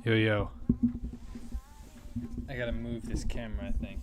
Yo, yo. I gotta move this camera, I think.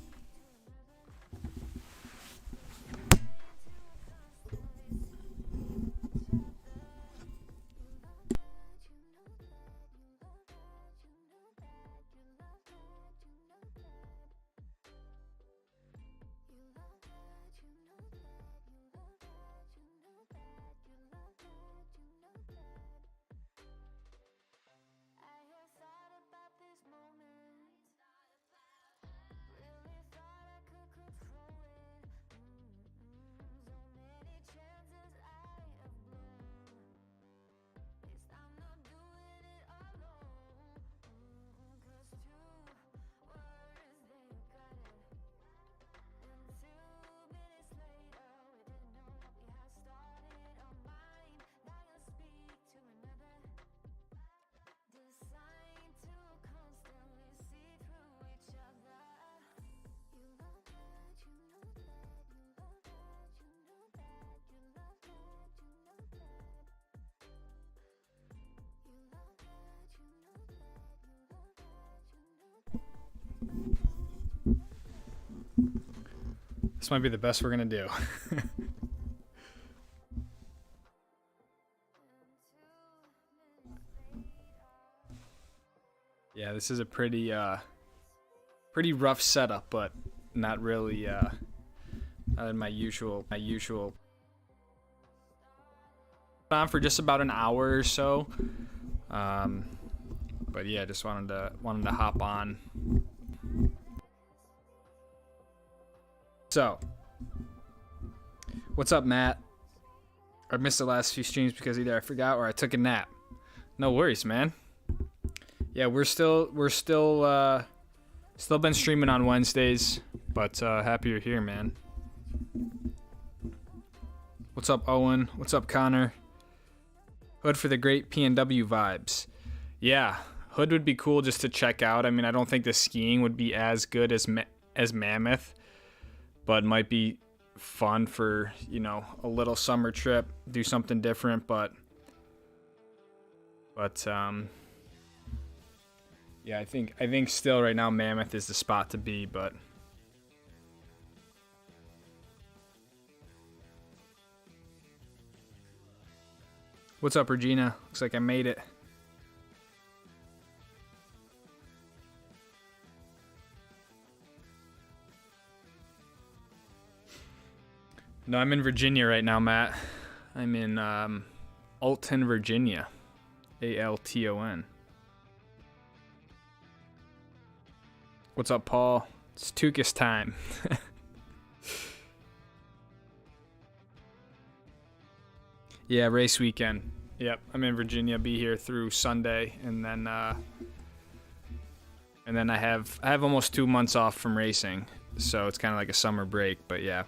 This might be the best we're gonna do. Yeah, this is a pretty rough setup, but not really not in my usual. On for just about an hour or so. But yeah, just wanted to hop on. So, what's up, Matt? I missed the last few streams because either I forgot or I took a nap. No worries, man. Yeah, we're still been streaming on Wednesdays, but happy you're here, man. What's up, Owen? What's up, Connor? Hood for the great PNW vibes. Yeah, Hood would be cool just to check out. I mean, I don't think the skiing would be as good as Mammoth, but might be fun for, you know, a little summer trip, do something different, but yeah, I think still right now Mammoth is the spot to be, but what's up, Regina? Looks like I made it. No, I'm in Virginia right now, Matt. I'm in Alton, Virginia. Alton. What's up, Paul? It's Tukis time. Yeah, race weekend. Yep, I'm in Virginia. Be here through Sunday, and then I have almost 2 months off from racing, so it's kind of like a summer break. But yeah.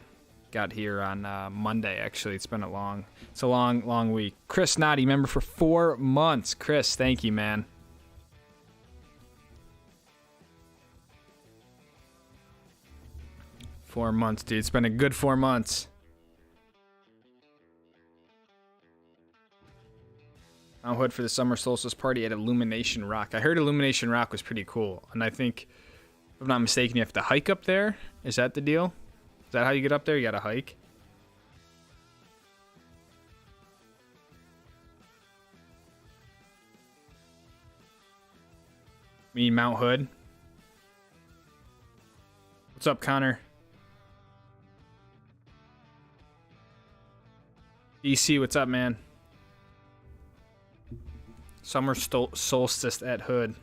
Got here on Monday, actually. It's a long week. Chris Noddy, member for 4 months. Chris, thank you, man. Four months, dude. It's been a good 4 months. Mount Hood for the summer solstice party at Illumination Rock. I heard Illumination Rock was pretty cool, and I think, if I'm not mistaken, you have to hike up there. Is that the deal? Is that how you get up there? You gotta hike? We need Mount Hood. What's up, Connor? DC, what's up, man? Summer solstice at Hood.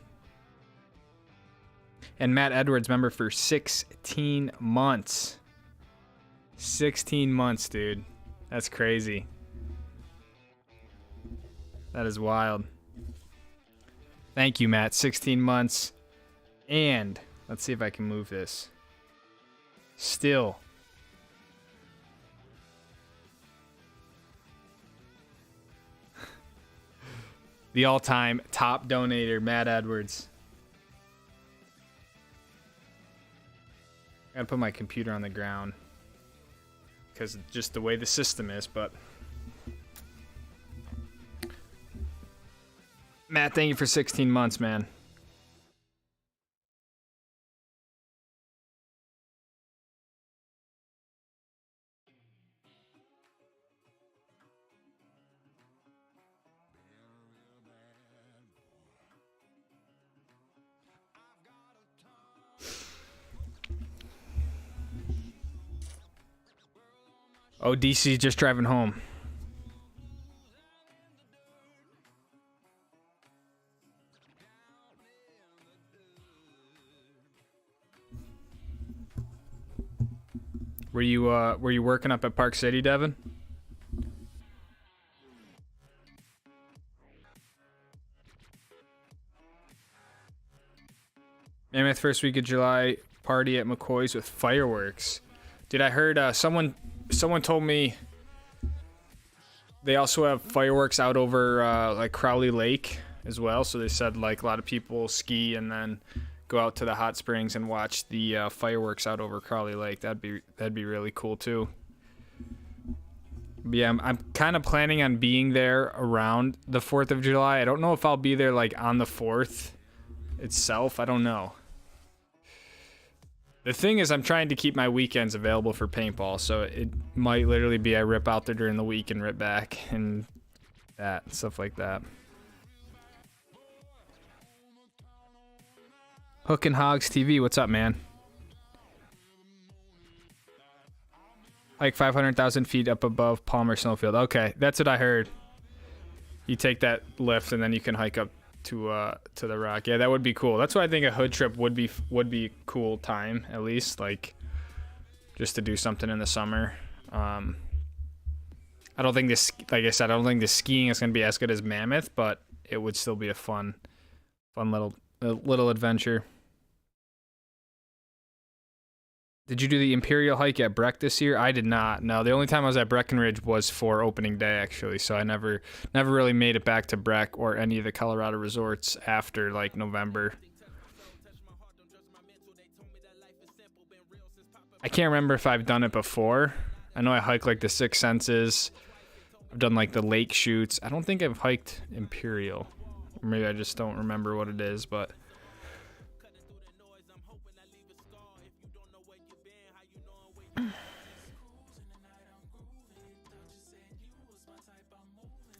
And Matt Edwards, member for 16 months. 16 months, dude. That's crazy. That is wild. Thank you, Matt. 16 months. And let's see if I can move this. Still. The all-time top donator, Matt Edwards. I gotta put my computer on the ground, because just the way the system is, but Matt, thank you for 16 months, man. Oh, DC's just driving home. Were you working up at Park City, Devin? Mammoth first week of July party at McCoy's with fireworks. Dude, I heard someone told me they also have fireworks out over like Crowley Lake as well. So they said like a lot of people ski and then go out to the hot springs and watch the fireworks out over Crowley Lake. That'd be really cool too. But yeah, I'm kind of planning on being there around the 4th of July. I don't know if I'll be there like on the 4th itself. I don't know. The thing is, I'm trying to keep my weekends available for paintball, so it might literally be I rip out there during the week and rip back and that stuff like that. Hook and Hogs TV, what's up, man? Like 500,000 feet up above Palmer Snowfield. Okay, that's what I heard. You take that lift and then you can hike up to the rock. Yeah, that would be cool. That's why I think a hood trip would be cool time, at least, like just to do something in the summer. I don't think this, like I said, I don't think the skiing is going to be as good as Mammoth, but it would still be a fun little adventure. Did you do the Imperial hike at Breck this year? I did not. No, the only time I was at Breckenridge was for opening day, actually. So I never really made it back to Breck or any of the Colorado resorts after like November. I can't remember if I've done it before. I know I hiked like the Six Senses. I've done like the lake shoots. I don't think I've hiked Imperial. Or maybe I just don't remember what it is, but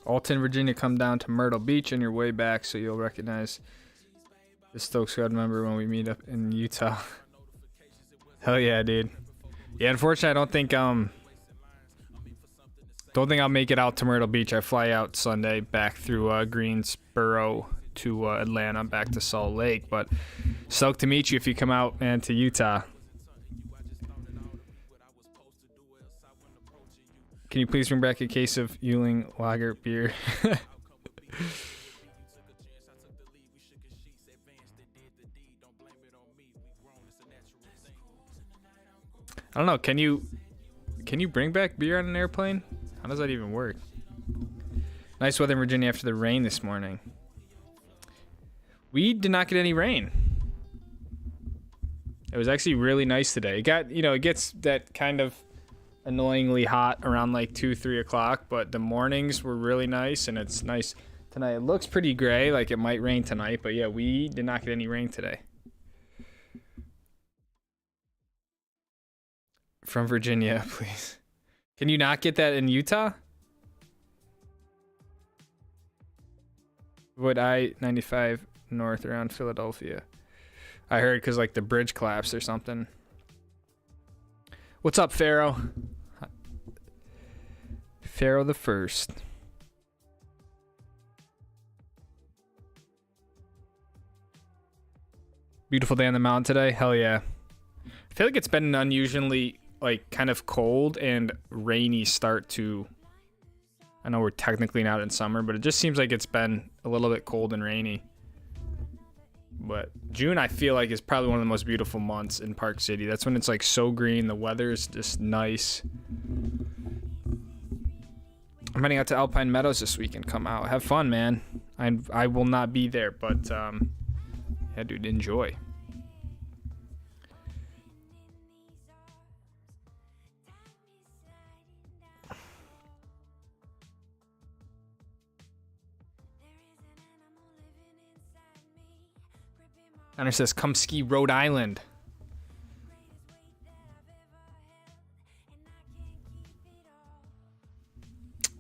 Alton, Virginia, come down to Myrtle Beach on your way back so you'll recognize the Stoke squad member when we meet up in Utah. Hell yeah, dude. Yeah, unfortunately, I don't think I'll make it out to Myrtle Beach. I fly out Sunday back through Greensboro to Atlanta, back to Salt Lake. But stoked to meet you if you come out, man, to Utah. Can you please bring back a case of Yuling Lager beer? I don't know. Can you bring back beer on an airplane? How does that even work? Nice weather in Virginia after the rain this morning. We did not get any rain. It was actually really nice today. It got, it gets that kind of annoyingly hot around like 2-3 o'clock, but the mornings were really nice, and it's nice tonight. It looks pretty gray, like it might rain tonight, but yeah, we did not get any rain today. From Virginia, please. Can you not get that in Utah? Would I-95 north around Philadelphia? I heard because like the bridge collapsed or something. What's up, Pharaoh? Pharaoh the First. Beautiful day on the mountain today. Hell yeah. I feel like it's been an unusually like kind of cold and rainy start to, I know we're technically not in summer, but it just seems like it's been a little bit cold and rainy. But June, I feel like, is probably one of the most beautiful months in Park City. That's when it's like so green. The weather is just nice. I'm heading out to Alpine Meadows this weekend. Come out. Have fun, man. I will not be there, but yeah, dude, enjoy. Connor says, come ski Rhode Island.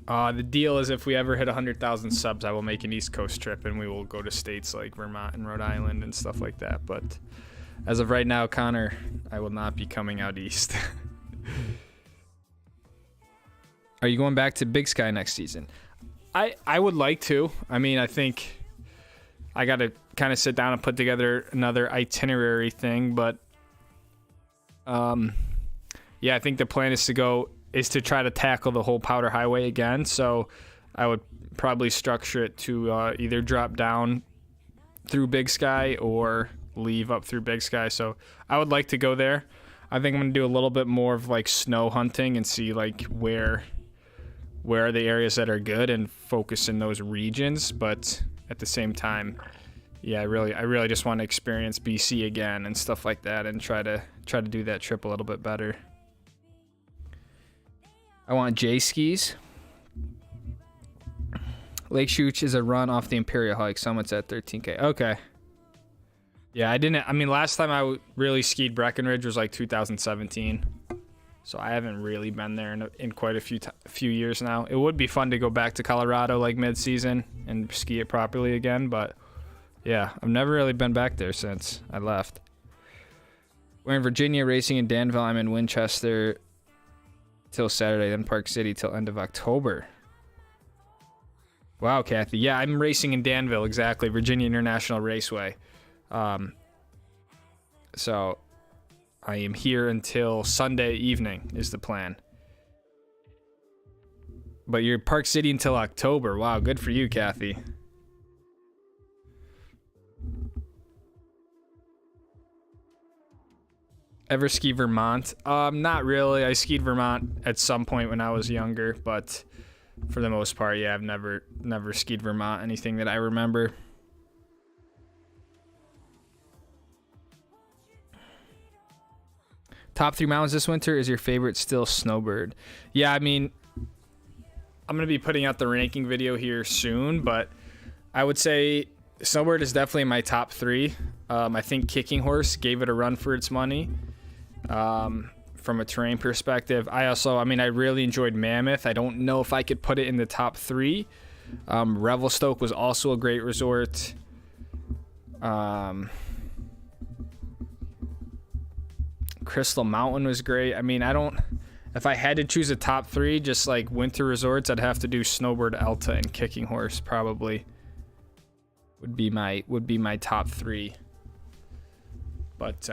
The deal is if we ever hit 100,000 subs, I will make an East Coast trip and we will go to states like Vermont and Rhode Island and stuff like that. But as of right now, Connor, I will not be coming out east. Are you going back to Big Sky next season? I would like to. I mean, I think I got to kind of sit down and put together another itinerary thing, but yeah, I think the plan is to try to tackle the whole Powder Highway again. So I would probably structure it to either drop down through Big Sky or leave up through Big Sky. So I would like to go there. I think I'm going to do a little bit more of like snow hunting and see like where are the areas that are good and focus in those regions. But at the same time, yeah, I really just want to experience BC again and stuff like that and try to do that trip a little bit better. I want J skis. Lake Shooch is a run off the Imperial Hike. Summit's at 13K. Okay. Yeah, last time I really skied Breckenridge was like 2017. So I haven't really been there in quite a few years now. It would be fun to go back to Colorado like mid-season and ski it properly again, but yeah, I've never really been back there since I left. We're in Virginia, racing in Danville. I'm in Winchester till Saturday, then Park City till end of October. Wow, Kathy. Yeah, I'm racing in Danville, exactly. Virginia International Raceway. So I am here until Sunday evening is the plan. But you're Park City until October. Wow, good for you, Kathy. Ever ski Vermont? Not really. I skied Vermont at some point when I was younger, but for the most part, yeah, I've never skied Vermont, anything that I remember. Top 3 mountains this winter. Is your favorite still Snowbird? Yeah, I mean, I'm going to be putting out the ranking video here soon, but I would say Snowbird is definitely my top 3. I think Kicking Horse gave it a run for its money from a terrain perspective. I really enjoyed Mammoth. I don't know if I could put it in the top 3. Revelstoke was also a great resort. Crystal Mountain was great. I mean, if I had to choose a top 3, just like winter resorts, I'd have to do Snowbird, Alta, and Kicking Horse probably would be my top 3. But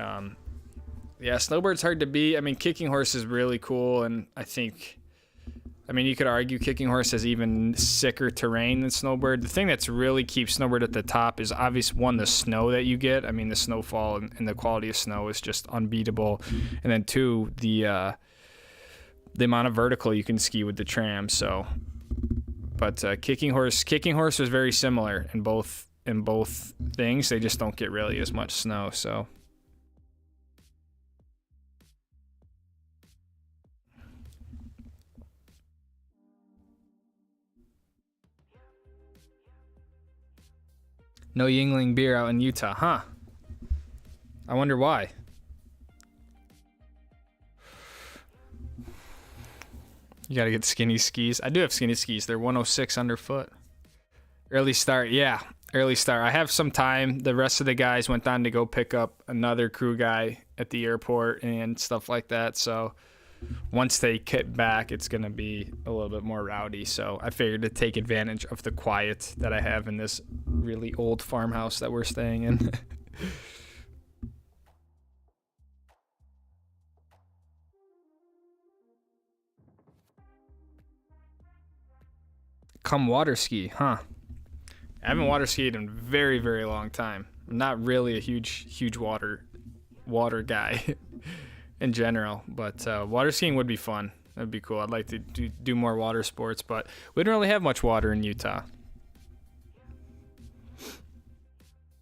yeah, Snowbird's hard to beat. I mean, Kicking Horse is really cool, and you could argue Kicking Horse has even sicker terrain than Snowbird. The thing that's really keeps Snowbird at the top is obviously, one, the snow that you get. I mean, the snowfall and the quality of snow is just unbeatable. And then 2, the amount of vertical you can ski with the tram. So, but Kicking Horse was very similar in both things. They just don't get really as much snow. So. No Yingling beer out in Utah, huh? I wonder why. You gotta get skinny skis. I do have skinny skis. They're 106 underfoot. Early start, yeah. Early start. I have some time. The rest of the guys went on to go pick up another crew guy at the airport and stuff like that. So once they get back, it's going to be a little bit more rowdy. So I figured to take advantage of the quiet that I have in this really old farmhouse that we're staying in. Come water ski, huh? I haven't water skied in a very, very long time. I'm not really a huge water guy in general, but water skiing would be fun. That'd be cool. I'd like to do more water sports, but we don't really have much water in Utah.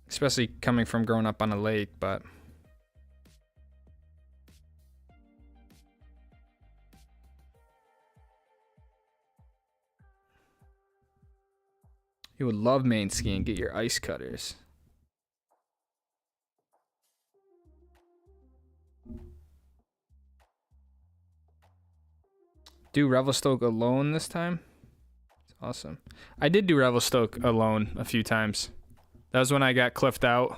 Especially coming from growing up on a lake, but you would love main skiing. Get your ice cutters. Do Revelstoke alone this time? It's awesome. I did do Revelstoke alone a few times. That was when I got cliffed out.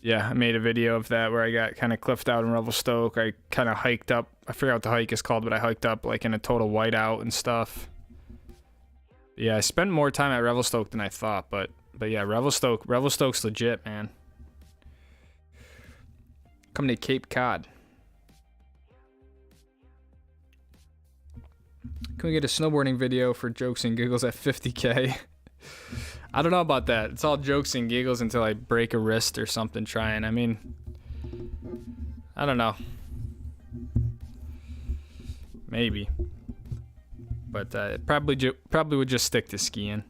Yeah, I made a video of that where I got kind of cliffed out in Revelstoke. I kind of hiked up. I forgot what the hike is called, but I hiked up like in a total whiteout and stuff. Yeah, I spent more time at Revelstoke than I thought, but yeah, Revelstoke's legit, man. Coming to Cape Cod. Can we get a snowboarding video for jokes and giggles at 50K? I don't know about that. It's all jokes and giggles until I break a wrist or something trying. I mean, I don't know. Maybe. But probably would just stick to skiing.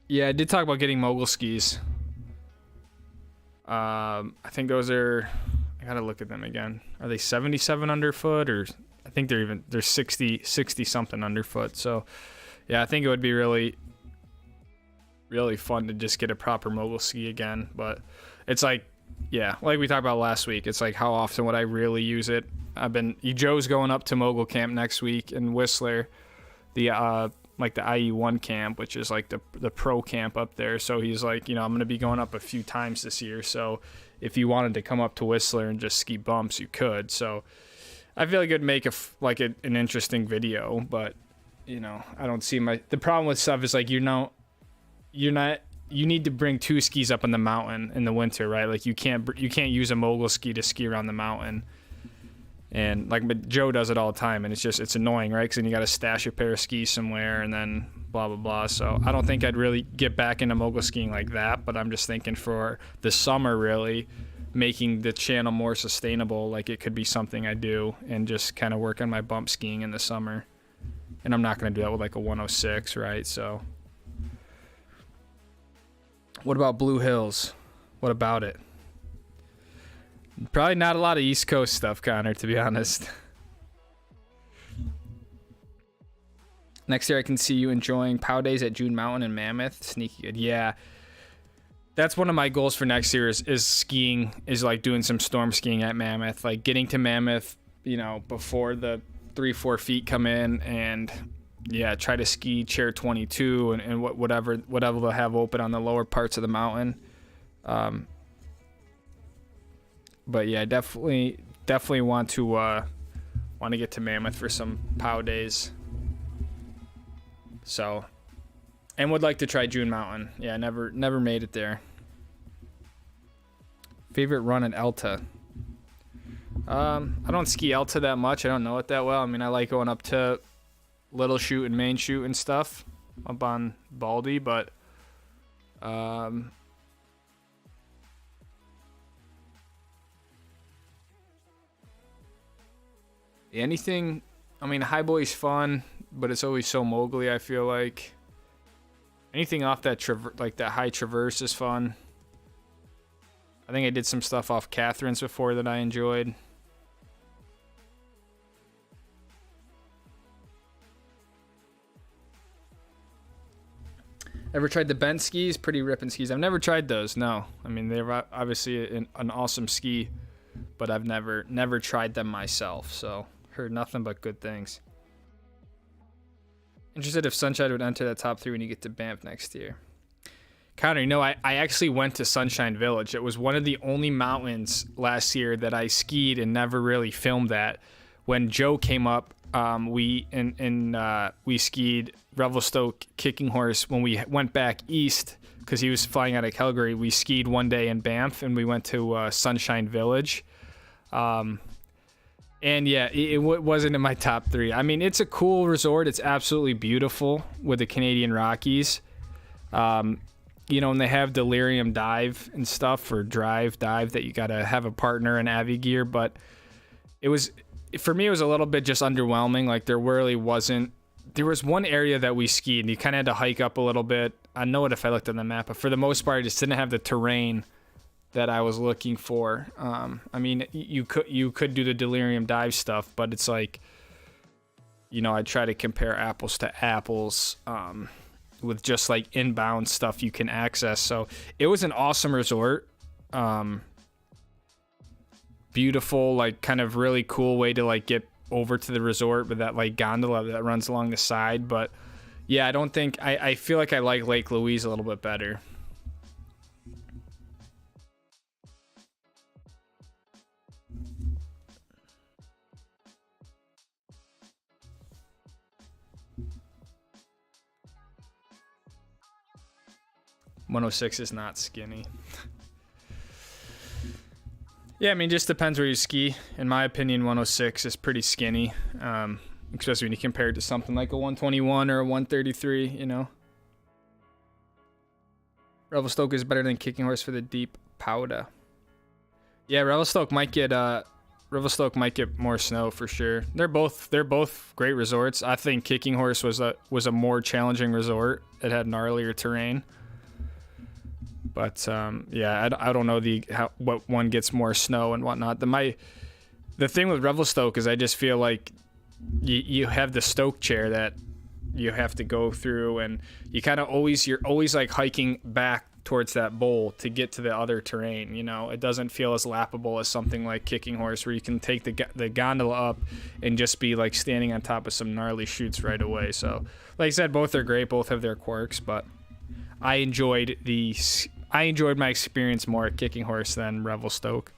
Yeah, I did talk about getting mogul skis. I think those are, I gotta look at them again. Are they 77 underfoot, or I think they're 60 something underfoot. So yeah, I think it would be really fun to just get a proper mogul ski again. But it's like, yeah, like we talked about last week, it's like how often would I really use it? Joe's going up to mogul camp next week in Whistler, like the IE1 camp, which is like the pro camp up there. So he's like, I'm going to be going up a few times this year. So if you wanted to come up to Whistler and just ski bumps, you could. So I feel like it'd make an interesting video, but I don't see the problem with stuff is like, you need to bring 2 skis up on the mountain in the winter, right? Like you can't use a mogul ski to ski around the mountain. And but Joe does it all the time, and it's annoying, right? Because then you got to stash a pair of skis somewhere, and then blah blah blah. So I don't think I'd really get back into mogul skiing like that. But I'm just thinking for the summer, really making the channel more sustainable. Like it could be something I do, and just kind of work on my bump skiing in the summer. And I'm not going to do that with like a 106, right? So what about Blue Hills? What about it? Probably not a lot of East Coast stuff, Connor, to be honest. Next year I can see you enjoying POW days at June Mountain and Mammoth. Sneaky good. Yeah. That's one of my goals for next year is skiing, is like doing some storm skiing at Mammoth. Like getting to Mammoth, before the 3-4 feet come in, and yeah, try to ski chair 22 and whatever they'll have open on the lower parts of the mountain. But yeah, definitely want to get to Mammoth for some POW days. So, and would like to try June Mountain. Yeah, never made it there. Favorite run at Elta? I don't ski Elta that much. I don't know it that well. I mean, I like going up to Little Chute and Main Chute and stuff up on Baldy, but anything, I mean, High Boy's fun, but it's always so mogully, I feel like. Anything off that that high traverse is fun. I think I did some stuff off Catherine's before that I enjoyed. Ever tried the bent skis? Pretty ripping skis. I've never tried those, no. I mean, they're obviously an awesome ski, but I've never tried them myself, so heard nothing but good things. Interested if Sunshine would enter that top 3 when you get to Banff next year. Connor, I actually went to Sunshine Village. It was one of the only mountains last year that I skied and never really filmed at. When Joe came up, we skied Revelstoke Kicking Horse. When we went back east, because he was flying out of Calgary, we skied one day in Banff, and we went to Sunshine Village. And yeah, it wasn't in my top 3. I mean, it's a cool resort. It's absolutely beautiful with the Canadian Rockies. And they have delirium dive and stuff, for dive that you got to have a partner in Avi gear. But for me, it was a little bit just underwhelming. Like there was one area that we skied and you kind of had to hike up a little bit. I know it if I looked on the map, but for the most part, it just didn't have the terrain that I was looking for. I mean, you could do the delirium dive stuff, but it's like, I try to compare apples to apples. with just like inbound stuff you can access. So it was an awesome resort. Beautiful, like kind of really cool way to like get over to the resort with that like gondola that runs along the side. But yeah, I feel like I like Lake Louise a little bit better. $106 is not skinny. Yeah, I mean, just depends where you ski. In my opinion, 106 is pretty skinny, especially when you compare it to something like a 121 or a 133, you know. Revelstoke is better than Kicking Horse for the deep powder. Yeah, Revelstoke might get more snow for sure. They're both great resorts. I think Kicking Horse was a more challenging resort. It had gnarlier terrain. But yeah, I don't know what one gets more snow and whatnot. The thing with Revelstoke is I just feel like you have the Stoke chair that you have to go through, and you're always like hiking back towards that bowl to get to the other terrain. You know, it doesn't feel as lappable as something like Kicking Horse, where you can take the gondola up and just be like standing on top of some gnarly chutes right away. So, like I said, both are great. Both have their quirks, but I enjoyed my experience more at Kicking Horse than Revelstoke.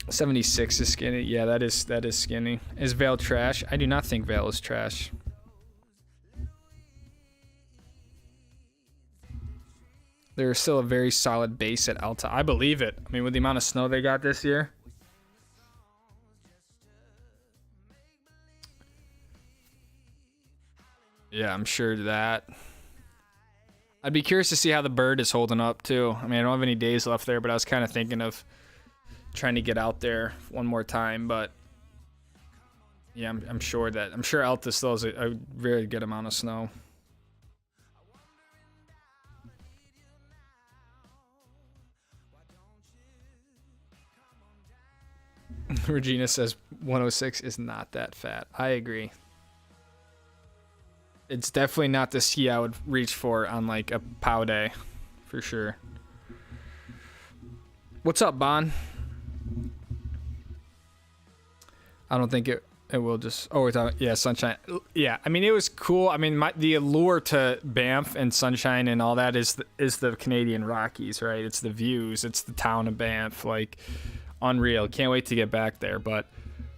76 is skinny. Yeah, that is skinny. Is Vail trash? I do not think Vail is trash. There's still a very solid base at Alta. I believe it. I mean, with the amount of snow they got this year. Yeah, I'm sure that. I'd be curious to see how the Bird is holding up too. I mean, I don't have any days left there, but I was kind of thinking of trying to get out there one more time. But yeah, I'm sure Alta still has a very good amount of snow. Regina says 106 is not that fat. I agree. It's definitely not the ski I would reach for on like a POW day, for sure. What's up, Bon? I don't think it will just. Oh, we're talking. Yeah, Sunshine. Yeah, I mean it was cool. I mean the allure to Banff and Sunshine and all that is the Canadian Rockies, right? It's the views. It's the town of Banff. Like unreal. Can't wait to get back there, but.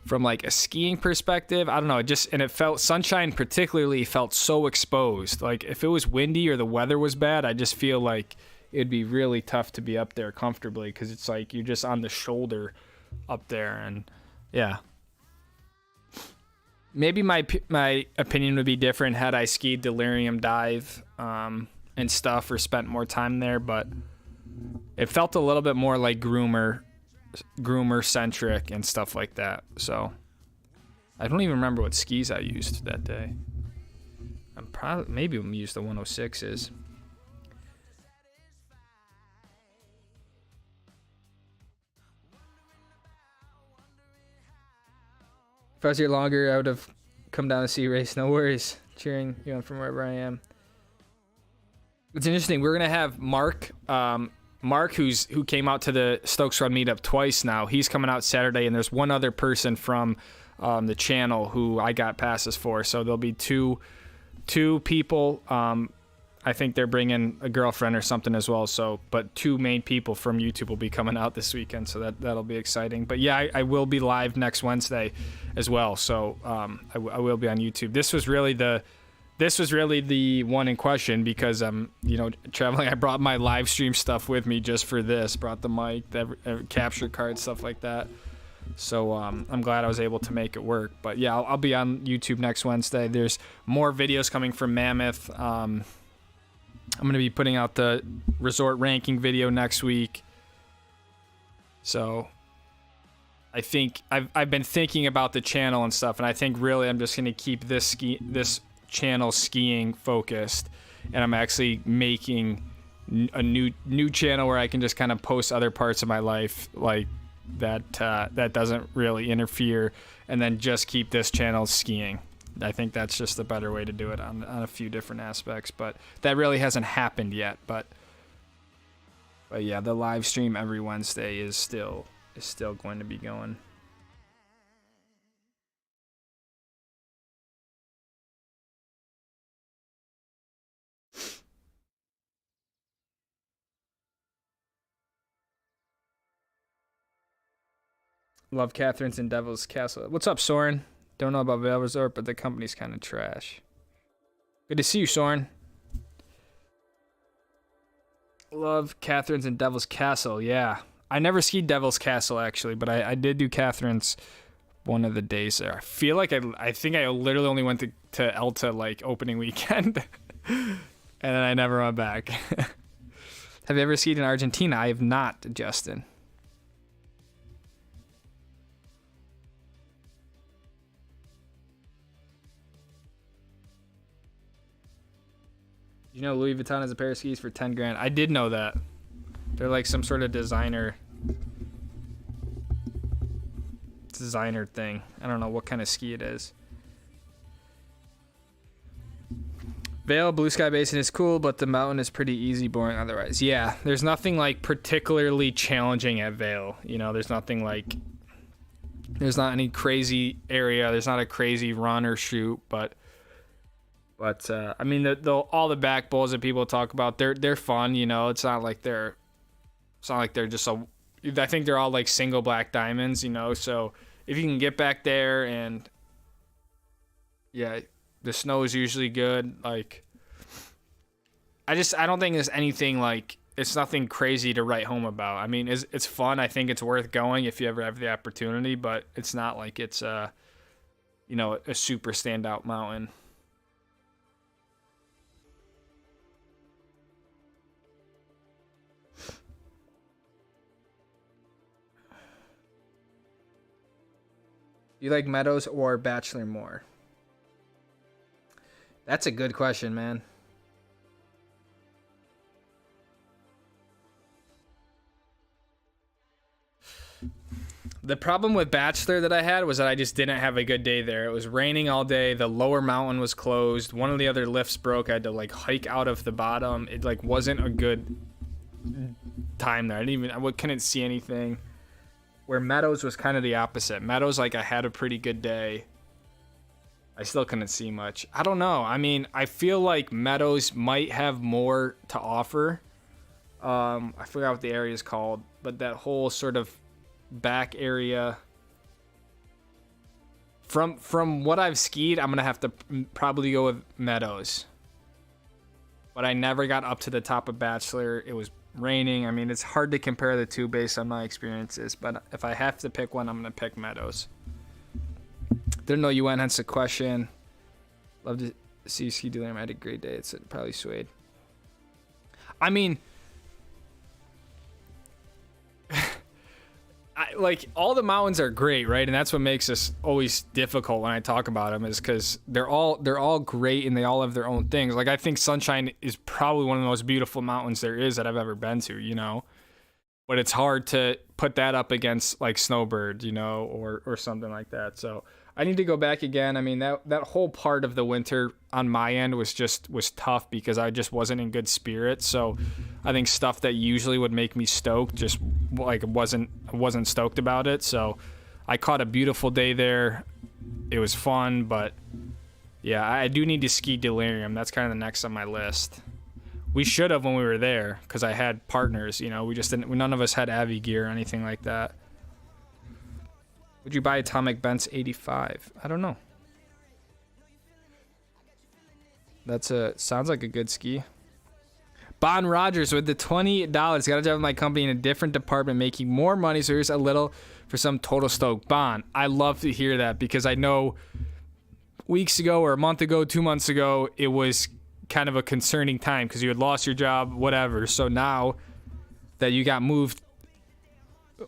From like a skiing perspective, I don't know, it felt, Sunshine particularly felt so exposed. Like if it was windy or the weather was bad, I just feel like it'd be really tough to be up there comfortably, because it's like you're just on the shoulder up there. And yeah, maybe my opinion would be different had I skied Delirium Dive and stuff, or spent more time there, but it felt a little bit more like groomer centric and stuff like that. So I don't even remember what skis I used that day. Maybe I'm used the 106s. If I was here longer, I would have come down to see you race. No worries. Cheering you on from wherever I am. It's interesting. We're gonna have Mark who came out to the Stokes Run meetup twice now. He's coming out Saturday, and there's one other person from the channel who I got passes for. So there'll be two people. I think they're bringing a girlfriend or something as well. So, but two main people from YouTube will be coming out this weekend. So that'll be exciting. But yeah, I will be live next Wednesday as well. So I will be on YouTube. This was really the one in question, because I'm, traveling. I brought my live stream stuff with me just for this. Brought the mic, the capture card, stuff like that. So I'm glad I was able to make it work. But yeah, I'll be on YouTube next Wednesday. There's more videos coming from Mammoth. I'm going to be putting out the resort ranking video next week. So I think I've been thinking about the channel and stuff, and I think really I'm just going to keep this channel skiing focused, and I'm actually making a new channel where I can just kind of post other parts of my life like that doesn't really interfere, and then just keep this channel skiing. I think that's just the better way to do it on a few different aspects, but that really hasn't happened yet. But yeah, the live stream every Wednesday is still going to be going. Love Catherine's and Devil's Castle. What's up, Soren? Don't know about Vail Resort, but the company's kind of trash. Good to see you, Soren. Love Catherine's and Devil's Castle. Yeah. I never skied Devil's Castle, actually, but I did do Catherine's one of the days there. I feel like I think I literally only went to Elta, like, opening weekend. And then I never went back. Have you ever skied in Argentina? I have not, Justin. You know Louis Vuitton has a pair of skis for 10 grand. I did know that. They're like some sort of designer thing. I don't know what kind of ski it is. Vail Blue Sky Basin is cool, but the mountain is pretty easy, boring otherwise. Yeah, there's nothing like particularly challenging at Vail. You know, there's nothing like, there's not any crazy area. There's not a crazy run or shoot, but I mean, all the back bowls that people talk about, they're fun. You know, it's not like they're just I think they're all like single black diamonds. You know, so if you can get back there and yeah, the snow is usually good. Like, I don't think there's anything like, it's nothing crazy to write home about. I mean, it's fun. I think it's worth going if you ever have the opportunity, but it's not like it's a super standout mountain. You like Meadows or Bachelor more? That's a good question, man. The problem with Bachelor that I had was that I just didn't have a good day there. It was raining all day. The lower mountain was closed. One of the other lifts broke. I had to like hike out of the bottom. It like wasn't a good time there. I couldn't see anything. Where Meadows was kind of the opposite. Meadows, like, I had a pretty good day. I still couldn't see much. I don't know. I mean, I feel like Meadows might have more to offer. I forgot what the area is called, but that whole sort of back area. From what I've skied, I'm gonna have to probably go with Meadows. But I never got up to the top of Bachelor. It was raining. I mean, it's hard to compare the two based on my experiences, but if I have to pick one, I'm gonna pick Meadows. Didn't know you went, hence the question. Love to see you ski delirium. I had a great day. It's probably Suede. I mean, like, all the mountains are great, right? And that's what makes this always difficult when I talk about them, is because they're all great and they all have their own things. Like, I think Sunshine is probably one of the most beautiful mountains there is that I've ever been to, you know? But it's hard to put that up against like Snowbird, you know, or something like that. So I need to go back again. I mean, that whole part of the winter on my end was tough because I just wasn't in good spirits. So I think stuff that usually would make me stoked just like wasn't stoked about it. So I caught a beautiful day there. It was fun, but yeah, I do need to ski Delirium. That's kind of the next on my list. We should have when we were there because I had partners, you know. We just didn't. None of us had Avi gear or anything like that. Would you buy Atomic Bent's 85? I don't know. Sounds like a good ski. Bon Rogers with the $20. Got to drive my company in a different department, making more money. So here's a little for some total stoke. Bon, I love to hear that because I know weeks ago or a month ago, 2 months ago, it was kind of a concerning time because you had lost your job, whatever. So now that you got moved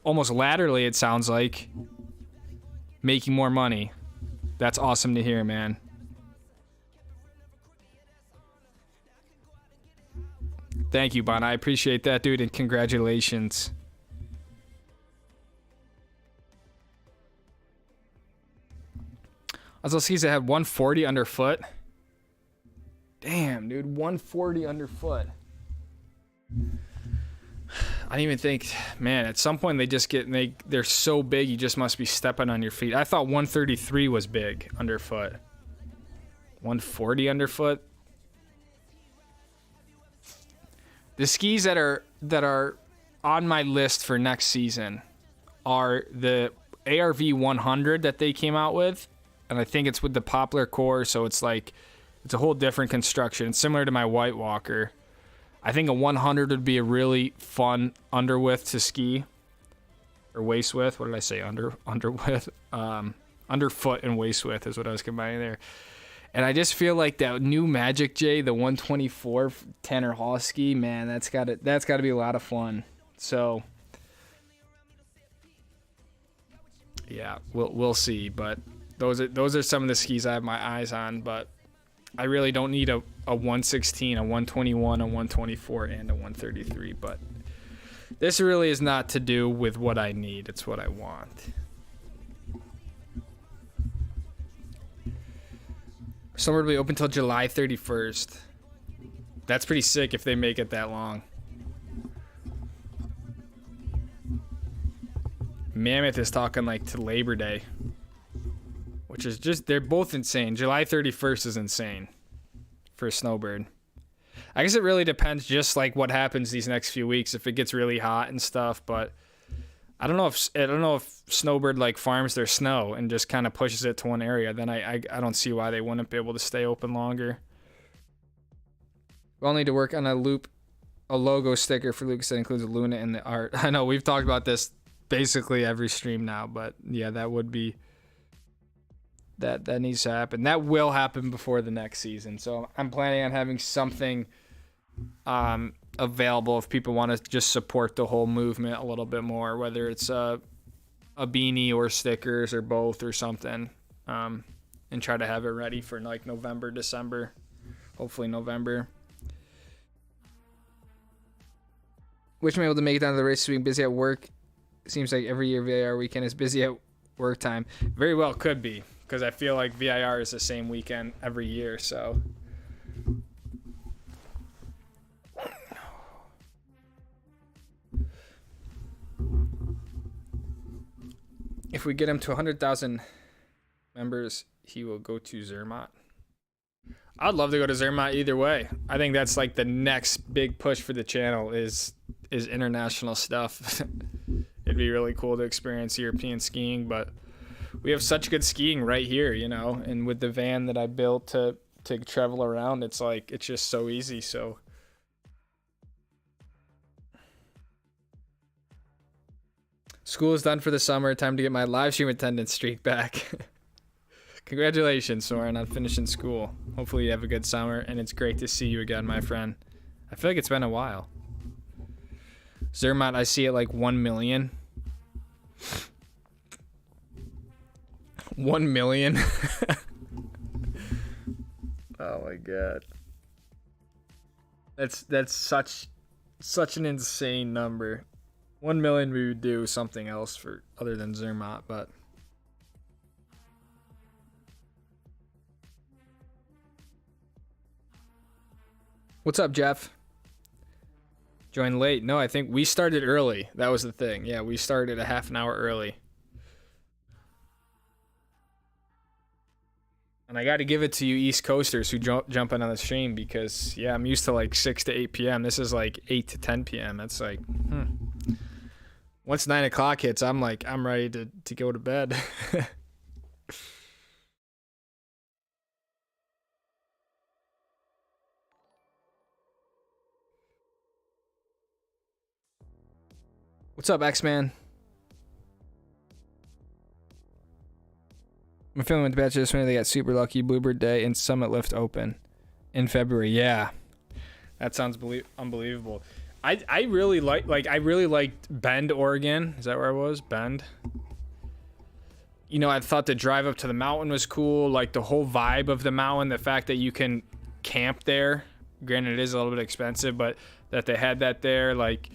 almost laterally, it sounds like, making more money. That's awesome to hear, man. Thank you, Bon. I appreciate that, dude, and congratulations. I was those skis that had 140 underfoot. Damn, dude, 140 underfoot. I didn't even think, man, at some point they just they're so big you just must be stepping on your feet. I thought 133 was big underfoot. 140 underfoot. The skis that are on my list for next season are the ARV 100 that they came out with, and I think it's with the poplar core, so it's like it's a whole different construction. It's similar to my White Walker. I think a 100 would be a really fun underwidth to ski, or waist width. What did I say? Underwidth, underfoot and waist width is what I was combining there. And I just feel like that new Magic J, the 124 Tanner Hall ski, man, that's got to be a lot of fun. So yeah, we'll see. But those are some of the skis I have my eyes on. But I really don't need a 116, a 121, a 124, and a 133. But this really is not to do with what I need. It's what I want. Summer will be open until July 31st. That's pretty sick if they make it that long. Mammoth is talking like to Labor Day, which is just, they're both insane. July 31st is insane for a snowbird. I guess it really depends just like what happens these next few weeks, if it gets really hot and stuff, but I don't know if Snowbird like farms their snow and just kind of pushes it to one area. Then I don't see why they wouldn't be able to stay open longer. We'll need to work on a logo sticker for Lucas that includes Luna in the art. I know we've talked about this basically every stream now, but yeah, that would be that needs to happen. That will happen before the next season. So I'm planning on having something available if people want to just support the whole movement a little bit more, whether it's a beanie or stickers or both or something, and try to have it ready for like November, December, hopefully November. Which may be able to make it down to the race being busy at work. Seems like every year VIR weekend is busy at work time. Very well could be, because I feel like VIR is the same weekend every year, so if we get him to 100,000 members, he will go to Zermatt. I'd love to go to Zermatt either way. I think that's like the next big push for the channel is international stuff. It'd be really cool to experience European skiing, but we have such good skiing right here, you know, and with the van that I built to travel around, it's like, it's just so easy. So school is done for the summer. Time to get my live stream attendance streak back. Congratulations, Soren, on finishing school. Hopefully you have a good summer, and it's great to see you again, my friend. I feel like it's been a while. Zermatt, I see it like 1 million. 1 million. Oh my god. That's such an insane number. 1 million we would do something else for other than Zermatt, but what's up, Jeff? Joined late. No, I think we started early. That was the thing. Yeah, we started a half an hour early. And I got to give it to you East Coasters who jump in on the stream, because, yeah, I'm used to like 6 to 8 p.m. This is like 8 to 10 p.m. That's like, Once 9 o'clock hits, I'm like, I'm ready to go to bed. What's up, X-Man? I'm feeling with the Bachelor this winter. They got super lucky Bluebird Day and Summit Lift open in February. Yeah, that sounds unbelievable. I really liked Bend, Oregon. Is that where I was? Bend. You know, I thought the drive up to the mountain was cool. Like the whole vibe of the mountain, the fact that you can camp there. Granted, it is a little bit expensive, but that they had that there. Like,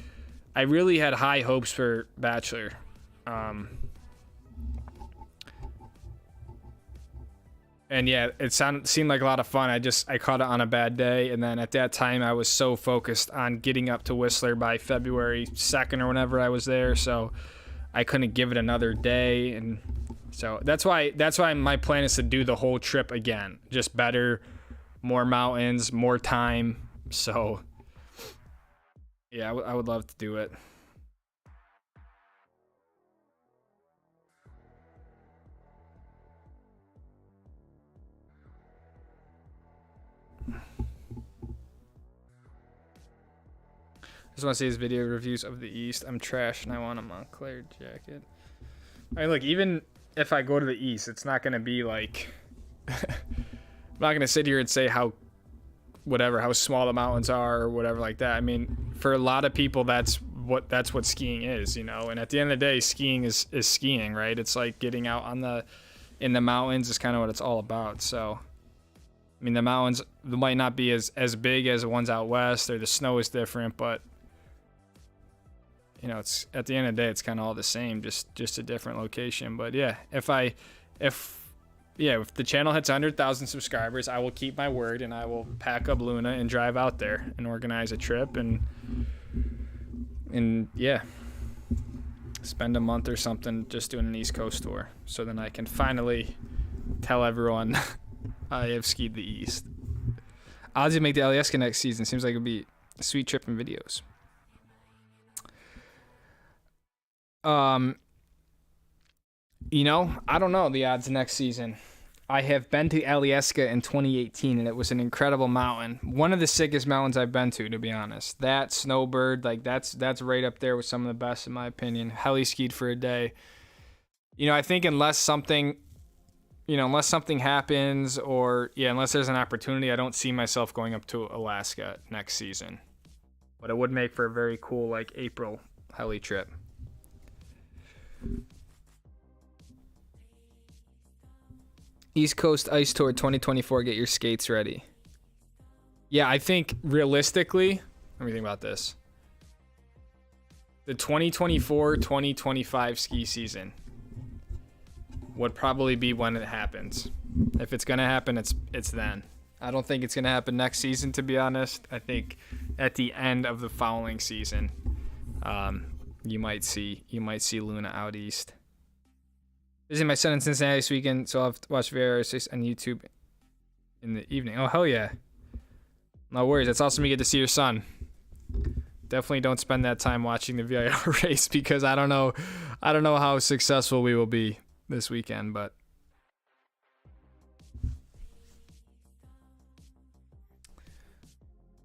I really had high hopes for Bachelor. And yeah, it seemed like a lot of fun. I caught it on a bad day, and then at that time I was so focused on getting up to Whistler by February 2nd or whenever I was there, so I couldn't give it another day. And so that's why my plan is to do the whole trip again, just better, more mountains, more time. So yeah, I would love to do it. Just want to see his video reviews of the East. I'm trash and I want a Montclair jacket. I mean, look, even if I go to the East, it's not going to be like... I'm not going to sit here and say how small the mountains are or whatever like that. I mean, for a lot of people, that's what skiing is, you know? And at the end of the day, skiing is skiing, right? It's like getting out in the mountains is kind of what it's all about. So, I mean, the mountains might not be as big as the ones out west, or the snow is different, but you know, it's at the end of the day, it's kind of all the same, just a different location. But yeah, if the channel hits 100,000 subscribers, I will keep my word and I will pack up Luna and drive out there and organize a trip and yeah, spend a month or something just doing an East Coast tour. So then I can finally tell everyone I have skied the East. I'll just make the Alyeska next season. Seems like it'd be a sweet trip and videos. You know, I don't know the odds next season. I have been to Alyeska in 2018, and it was an incredible mountain. One of the sickest mountains I've been to be honest. That Snowbird, like that's right up there with some of the best in my opinion. Heli skied for a day. You know, I think unless something happens, or unless there's an opportunity, I don't see myself going up to Alaska next season. But it would make for a very cool like April heli trip. East Coast Ice Tour 2024, get your skates ready. Yeah, I think realistically, let me think about this. The 2024-2025 ski season would probably be when it happens. If it's going to happen, it's then. I don't think it's going to happen next season, to be honest. I think at the end of the following season, you might see Luna out east. Visiting my son in Cincinnati this weekend, so I'll have to watch videos on YouTube in the evening. Oh, hell yeah. No worries. That's awesome you get to see your son. Definitely don't spend that time watching the VIR race, because I don't know how successful we will be this weekend, but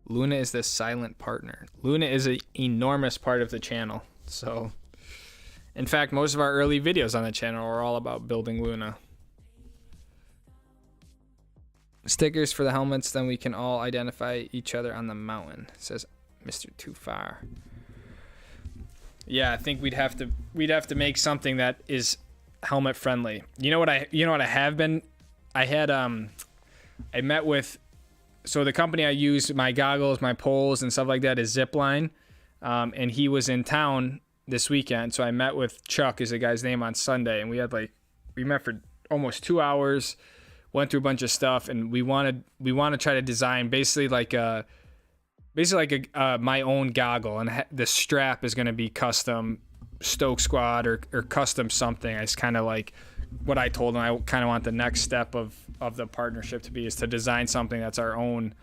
Luna is the silent partner. Luna is an enormous part of the channel. So, in fact, most of our early videos on the channel are all about building Luna. Stickers for the helmets, then we can all identify each other on the mountain, says Mr. Too Far. Yeah, I think we'd have to make something that is helmet friendly. You know what I have been? I met with, so the company I use, my goggles, my poles and stuff like that is Zipline. And he was in town this weekend, so I met with Chuck, is the guy's name, on Sunday, and we met for almost 2 hours, went through a bunch of stuff, and we want to try to design basically like my own goggle, and the strap is going to be custom Stoke Squad or custom something. It's kind of like what I told him. I kind of want the next step of the partnership to be is to design something that's our own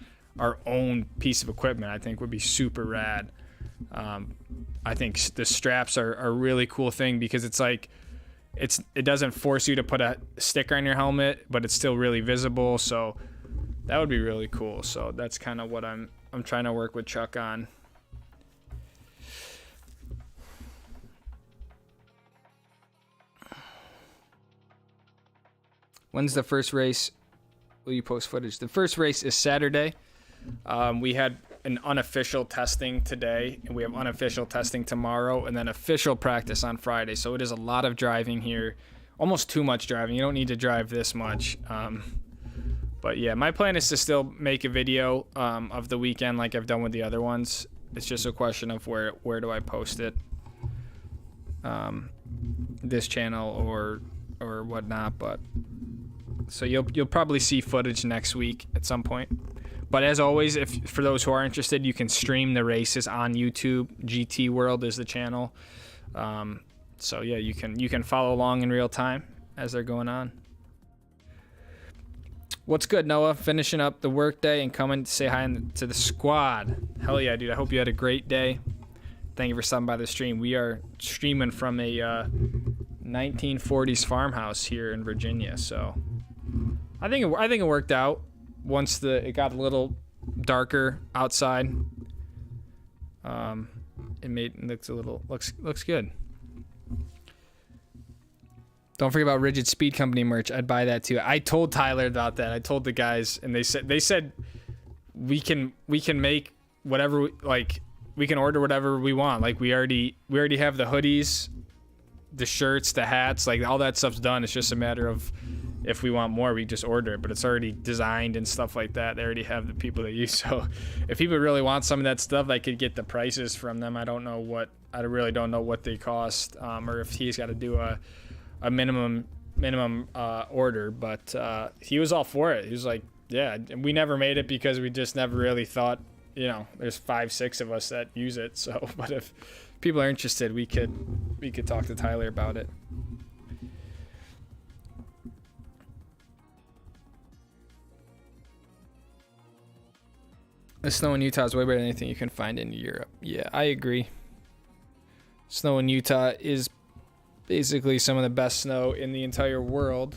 piece of equipment. I think would be super rad. I think the straps are a really cool thing, because it's like it doesn't force you to put a sticker on your helmet, but it's still really visible. So that would be really cool. So that's kind of what I'm trying to work with Chuck on. When's the first race? Will you post footage? The first race is Saturday. We had an unofficial testing today, and we have unofficial testing tomorrow, and then official practice on Friday. So it is a lot of driving here, almost too much driving. You don't need to drive this much. But yeah, my plan is to still make a video of the weekend like I've done with the other ones. It's just a question of where do I post it, this channel or whatnot. But So you'll probably see footage next week at some point. But as always, for those who are interested, you can stream the races on YouTube. GT World is the channel. So yeah, you can follow along in real time as they're going on. What's good, Noah? Finishing up the work day and coming to say hi to the squad. Hell yeah, dude. I hope you had a great day. Thank you for stopping by the stream. We are streaming from a 1940s farmhouse here in Virginia. So I think it worked out once it got a little darker outside. It looks good. Don't forget about Rigid Speed Company merch. I'd buy that too. I told Tyler about that. I told the guys, and they said we can make whatever, like we can order whatever we want. Like we already have the hoodies, the shirts, the hats, like all that stuff's done. It's just a matter of if we want more, we just order it. But it's already designed and stuff like that. They already have the people that use. So if people really want some of that stuff, I could get the prices from them. I really don't know what they cost, or if he's got to do a minimum order, but he was all for it. He was like, yeah, we never made it because we just never really thought, there's 5-6 of us that use it. So, but if people are interested, we could talk to Tyler about it. The snow in Utah is way better than anything you can find in Europe. Yeah, I agree. Snow in Utah is basically some of the best snow in the entire world.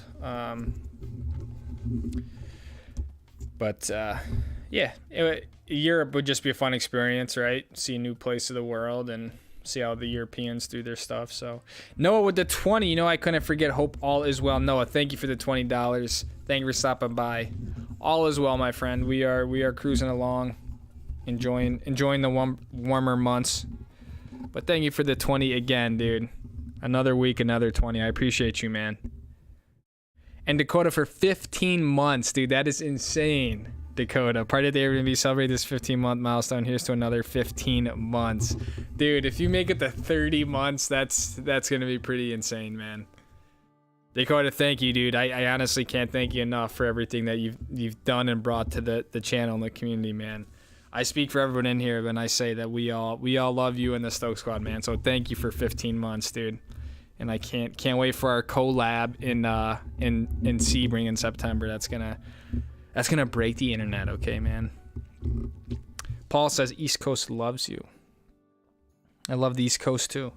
Europe would just be a fun experience, right? See a new place of the world and see how the Europeans do their stuff. So Noah with the 20, I couldn't forget. Hope all is well. Noah, thank you for the $20. Thank you for stopping by. All is well, my friend. We are cruising along, enjoying the warmer months. But thank you for the 20 again, dude. Another week, another 20. I appreciate you, man. And Dakota for 15 months, dude. That is insane, Dakota. Party of the Airbnb, celebrate this 15-month milestone. Here's to another 15 months. Dude, if you make it to 30 months, that's going to be pretty insane, man. Dakota, thank you, dude. I honestly can't thank you enough for everything that you've done and brought to the channel and the community, man. I speak for everyone in here when I say that we all love you in the Stoke Squad, man. So thank you for 15 months, dude. And I can't wait for our collab in Sebring in September. That's gonna break the internet, okay, man. Paul says East Coast loves you. I love the East Coast too.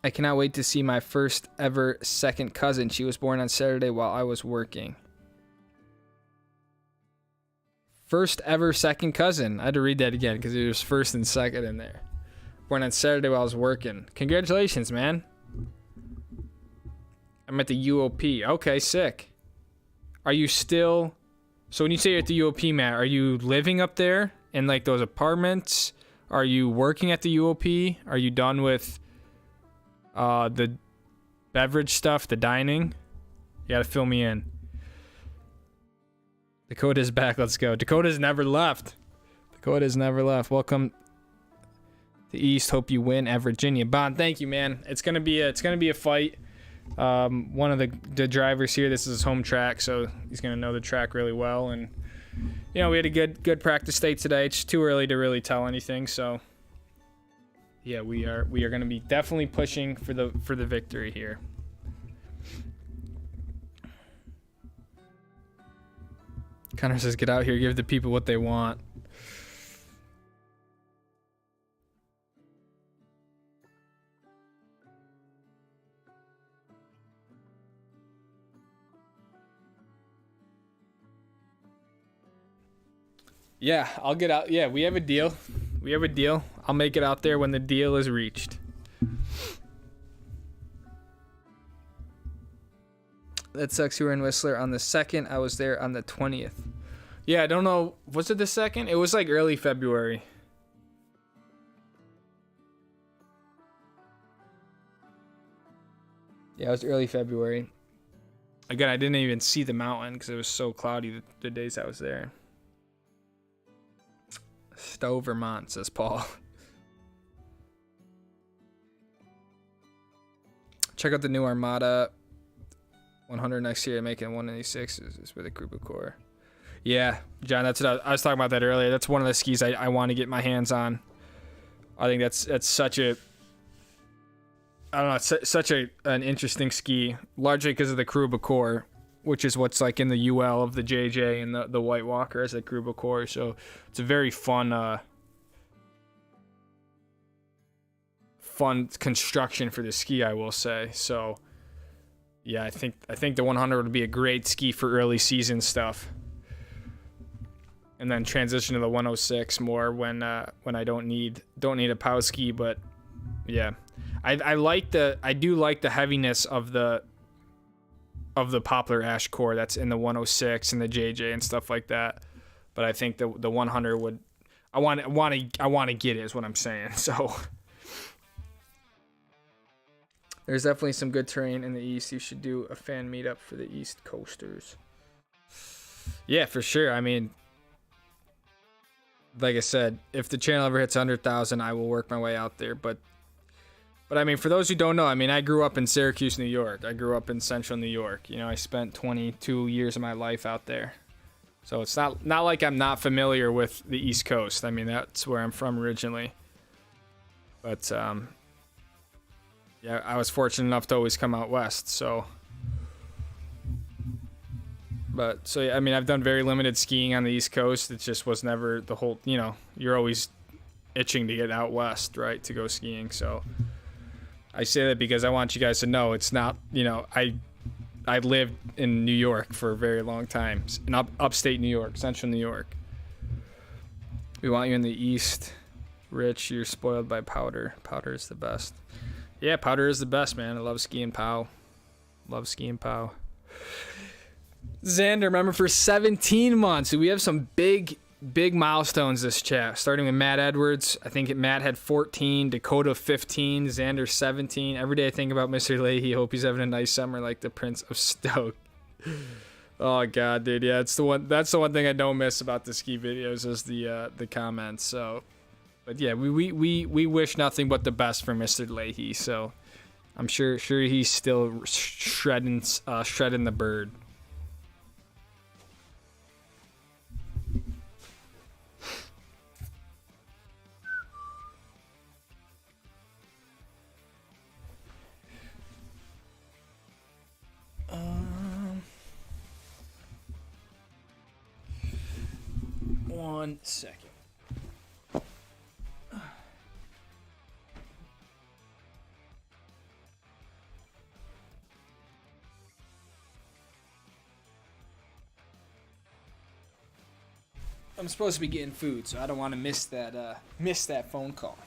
I cannot wait to see my first ever second cousin. She was born on Saturday while I was working. First ever second cousin. I had to read that again because there was first and second in there. Born on Saturday while I was working. Congratulations, man. I'm at the UOP. Okay, sick. Are you still... So when you say you're at the UOP, Matt, are you living up there in like those apartments? Are you working at the UOP? Are you done with the beverage stuff, the dining? You gotta fill me in. Dakota's back. Let's go. Dakota's never left. Dakota's never left. Welcome to East. Hope you win at Virginia. Bond, thank you, man. It's gonna be a fight. One of the drivers here, this is his home track, so he's gonna know the track really well. And we had a good practice day today. It's too early to really tell anything. So yeah, we are gonna be definitely pushing for the victory here. Connor says, get out here, give the people what they want. Yeah, I'll get out. Yeah, we have a deal. I'll make it out there when the deal is reached. That sucks. You were in Whistler on the 2nd. I was there on the 20th. Yeah, I don't know. Was it the 2nd? It was like early February. Yeah, it was early February. Again, I didn't even see the mountain because it was so cloudy the days I was there. Stowe, Vermont, says Paul. Check out the new Armada 100 next year, making 196 is with a group of core. Yeah, John, that's what I was talking about that earlier. That's one of the skis I want to get my hands on. I think that's such a, I don't know, it's such an interesting ski, largely because of the Kruba core, which is what's like in the UL of the JJ and the White Walker as the Kruba core. So it's a very fun construction for the ski, I will say. So yeah, I think the 100 would be a great ski for early season stuff, and then transition to the 106 more when I don't need a pow ski. But yeah, I do like the heaviness of the poplar ash core that's in the 106 and the JJ and stuff like that. But I think the 100 would, I want to get it is what I'm saying. So there's definitely some good terrain in the East. You should do a fan meetup for the East Coasters. Yeah, for sure. I mean, like I said, if the channel ever hits 100,000, I will work my way out there. But I mean, for those who don't know, I mean, I grew up in Syracuse, New York. I grew up in Central New York. You know, I spent 22 years of my life out there. So it's not like I'm not familiar with the East Coast. I mean, that's where I'm from originally. But yeah, I was fortunate enough to always come out west. So yeah, I mean, I've done very limited skiing on the East Coast. It just was never the whole, you know, you're always itching to get out west, right, to go skiing. So I say that because I want you guys to know it's not, you know, I lived in New York for a very long time, in upstate New York, Central New York. We want you in the East. Rich, you're spoiled by powder. Powder is the best. Yeah, powder is the best, man. I love skiing pow. Love skiing pow. Xander, remember, for 17 months. We have some big milestones this chat. Starting with Matt Edwards. I think Matt had 14, Dakota 15, Xander 17. Every day I think about Mr. Leahy. Hope he's having a nice summer like the Prince of Stoke. Oh god, dude. Yeah, that's the one thing I don't miss about the ski videos is the comments. So, but yeah, we wish nothing but the best for Mr. Leahy. So, I'm sure he's still shredding the bird. One second. I'm supposed to be getting food, so I don't want to miss that phone call.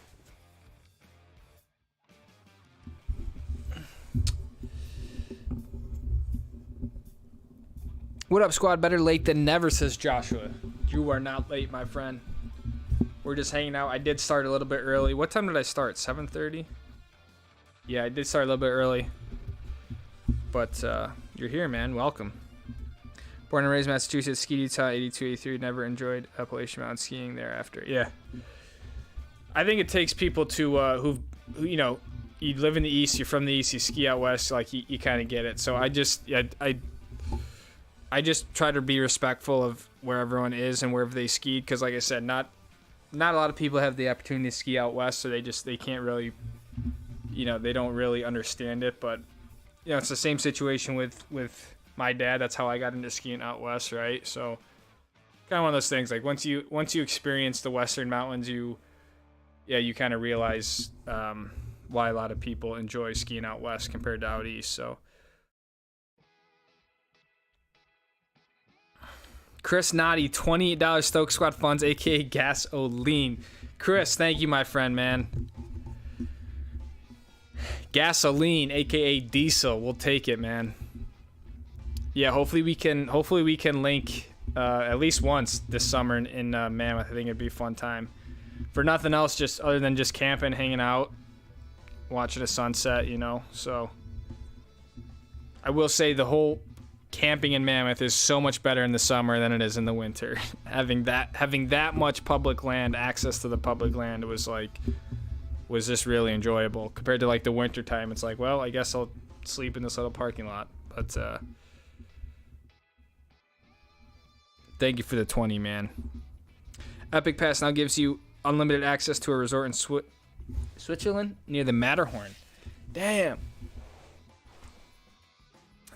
What up, squad? Better late than never, says Joshua. You are not late, my friend. We're just hanging out. I did start a little bit early. What time did I start? 7:30? Yeah, I did start a little bit early. But you're here, man. Welcome. Born and raised Massachusetts, skied Utah 82, 83. Never enjoyed Appalachian Mountain skiing thereafter. Yeah. I think it takes people to who you know, you live in the East, you're from the East, you ski out West, like you kind of get it. So I just try to be respectful of where everyone is and wherever they skied, because like I said, not a lot of people have the opportunity to ski out West, so they can't really, you know, they don't really understand it. But you know, it's the same situation with my dad. That's how I got into skiing out West, right? So kind of one of those things, like once you experience the Western mountains, you kind of realize why a lot of people enjoy skiing out West compared to out East. So Chris Noddy, $28 Stoke Squad funds, aka Gasoline. Chris, thank you, my friend, man. Gasoline, aka Diesel, we'll take it, man. Yeah, hopefully we can link at least once this summer in Mammoth. I think it'd be a fun time. For nothing else, just other than just camping, hanging out, watching a sunset, you know. So I will say the whole camping in Mammoth is so much better in the summer than it is in the winter. having that much public land, access to the public land was just really enjoyable compared to like the winter time. It's like, well, I guess I'll sleep in this little parking lot. But thank you for the 20, man. Epic Pass now gives you unlimited access to a resort in Switzerland near the Matterhorn. Damn.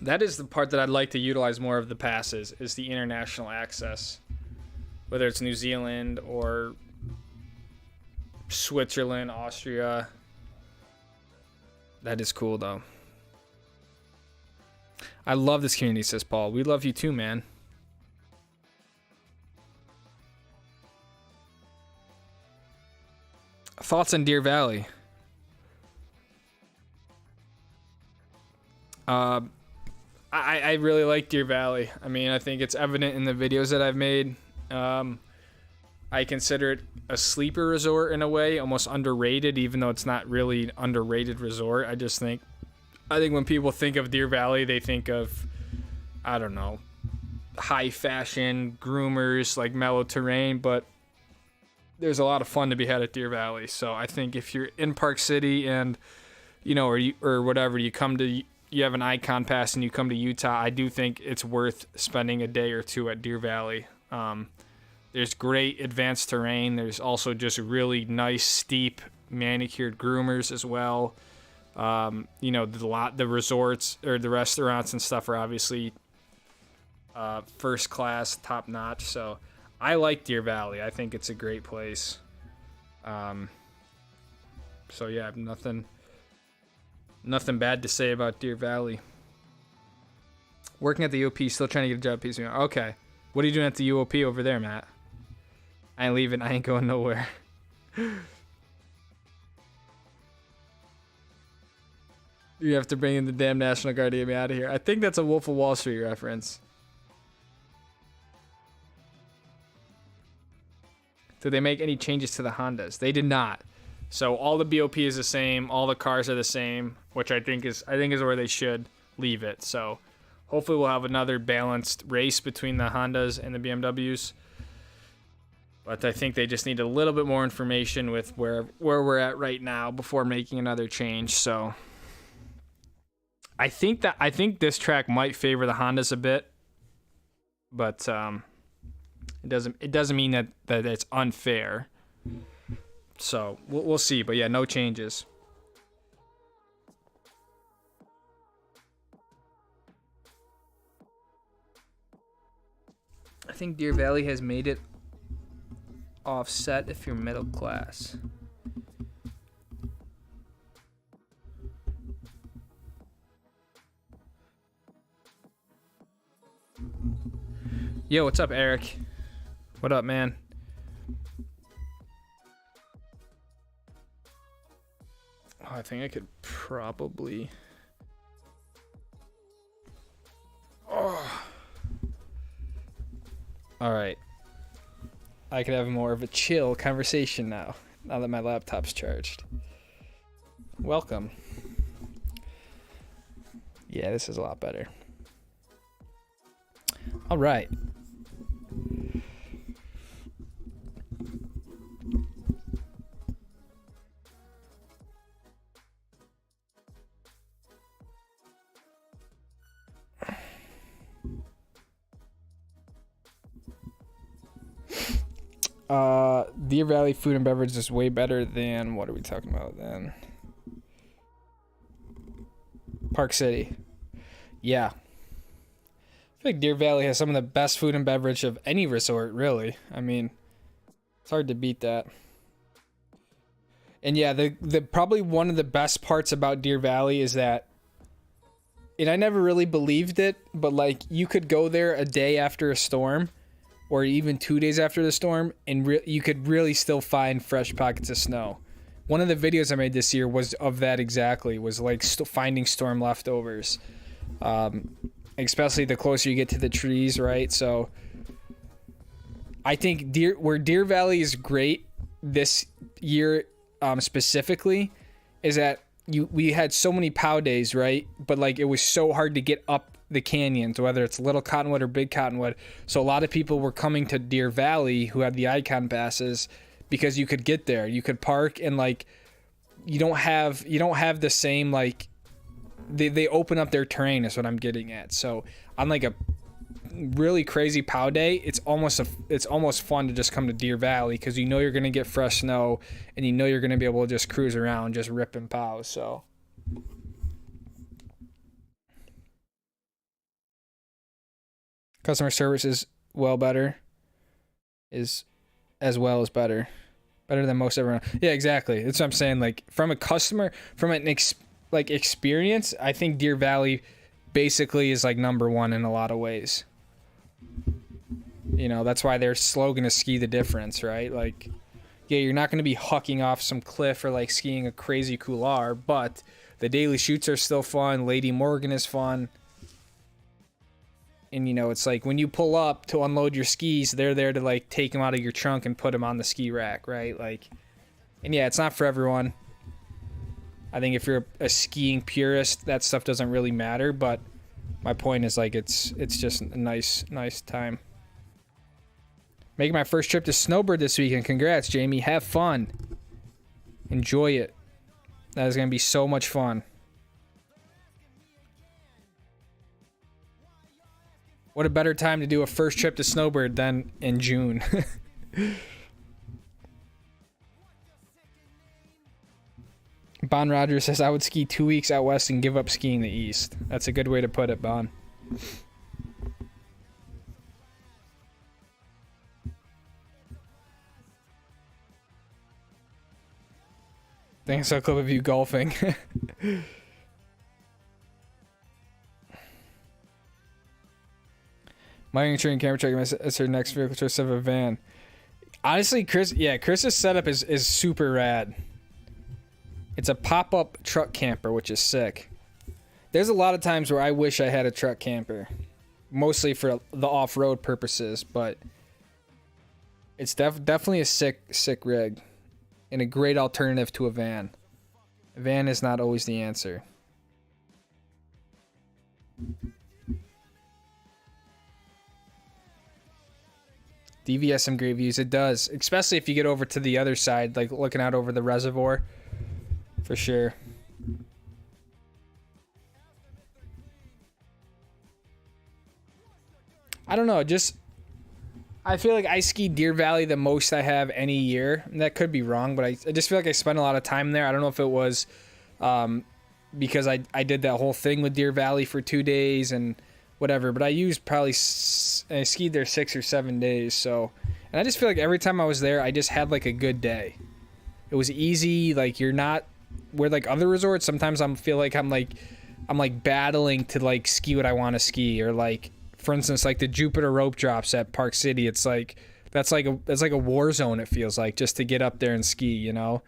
That is the part that I'd like to utilize more of the passes, is the international access. Whether it's New Zealand or Switzerland, Austria. That is cool, though. I love this community, says Paul. We love you too, man. Thoughts on Deer Valley? I really like Deer Valley. I mean, I think it's evident in the videos that I've made. I consider it a sleeper resort in a way, almost underrated, even though it's not really an underrated resort. I think when people think of Deer Valley, they think of, I don't know, high fashion, groomers, like mellow terrain, but there's a lot of fun to be had at Deer Valley. So I think if you're in Park City and, you know, or whatever, you have an Icon Pass and you come to Utah, I do think it's worth spending a day or two at Deer Valley. There's great advanced terrain. There's also just really nice, steep, manicured groomers as well. You know, the resorts or the restaurants and stuff are obviously first class, top notch. So I like Deer Valley. I think it's a great place. So yeah, nothing bad to say about Deer Valley. Working at the UOP, still trying to get a job piece. Okay. What are you doing at the UOP over there, Matt? I ain't leaving. I ain't going nowhere. You have to bring in the damn National Guard to get me out of here. I think that's a Wolf of Wall Street reference. Did they make any changes to the Hondas? They did not. So all the BOP is the same. All the cars are the same, which I think is where they should leave it. So hopefully we'll have another balanced race between the Hondas and the BMWs. But I think they just need a little bit more information with where we're at right now before making another change. So I think this track might favor the Hondas a bit, but it doesn't mean that it's unfair. So we'll see. But yeah, no changes. I think Deer Valley has made it offset if you're middle class. Yo, what's up, Eric? What up, man? Oh, I think I could probably... Oh. All right. I could have more of a chill conversation now that my laptop's charged. Welcome. Yeah, this is a lot better. All right. Deer Valley food and beverage is way better than, what are we talking about then? Park City. Yeah. I feel like Deer Valley has some of the best food and beverage of any resort, really. I mean, it's hard to beat that. And yeah, the probably one of the best parts about Deer Valley is that, and I never really believed it, but like you could go there a day after a storm or even 2 days after the storm, and you could really still find fresh pockets of snow. One of the videos I made this year was of that exactly, was like finding storm leftovers. Especially the closer you get to the trees, right? So I think where Deer Valley is great this year specifically is that we had so many POW days, right? But like it was so hard to get up the canyons, whether it's Little Cottonwood or Big Cottonwood. So a lot of people were coming to Deer Valley who had the Icon passes because you could get there. You could park and like you don't have the same like they open up their terrain is what I'm getting at. So on like a really crazy POW day, it's almost fun to just come to Deer Valley because you know you're gonna get fresh snow and you know you're gonna be able to just cruise around, just ripping POWs. So customer service is as well as better than most everyone. Yeah, exactly. That's what I'm saying. Like from an experience, I think Deer Valley basically is like number one in a lot of ways. You know, that's why their slogan is ski the difference, right? Like, yeah, you're not going to be hucking off some cliff or like skiing a crazy couloir, but the daily shoots are still fun. Lady Morgan is fun. And, you know, it's like when you pull up to unload your skis, they're there to like take them out of your trunk and put them on the ski rack, right? Like, and yeah, it's not for everyone. I think if you're a skiing purist, that stuff doesn't really matter. But my point is like, it's just a nice time. Making my first trip to Snowbird this weekend. Congrats, Jamie. Have fun. Enjoy it. That is going to be so much fun. What a better time to do a first trip to Snowbird than in June. Bon Rogers says, I would ski 2 weeks out west and give up skiing the east. That's a good way to put it, Bon. Thanks, a clip of you golfing. Mining train camera check as her next vehicle choice of a van. Honestly, Chris's setup is super rad. It's a pop-up truck camper, which is sick. There's a lot of times where I wish I had a truck camper, mostly for the off-road purposes, but it's definitely a sick rig and a great alternative to a van. A van is not always the answer. DVS some great views. It does, especially if you get over to the other side, like looking out over the reservoir, for sure. I don't know, I feel like I ski Deer Valley the most I have any year. And that could be wrong, but I just feel like I spent a lot of time there. I don't know if it was because I did that whole thing with Deer Valley for 2 days and whatever, but I skied there 6 or 7 days. So, and I just feel like every time I was there, I just had like a good day. It was easy. Like you're not where like other resorts. Sometimes I feel like I'm battling to like ski what I want to ski, or like, for instance, like the Jupiter rope drops at Park City. It's like that's like a war zone. It feels like, just to get up there and ski, you know,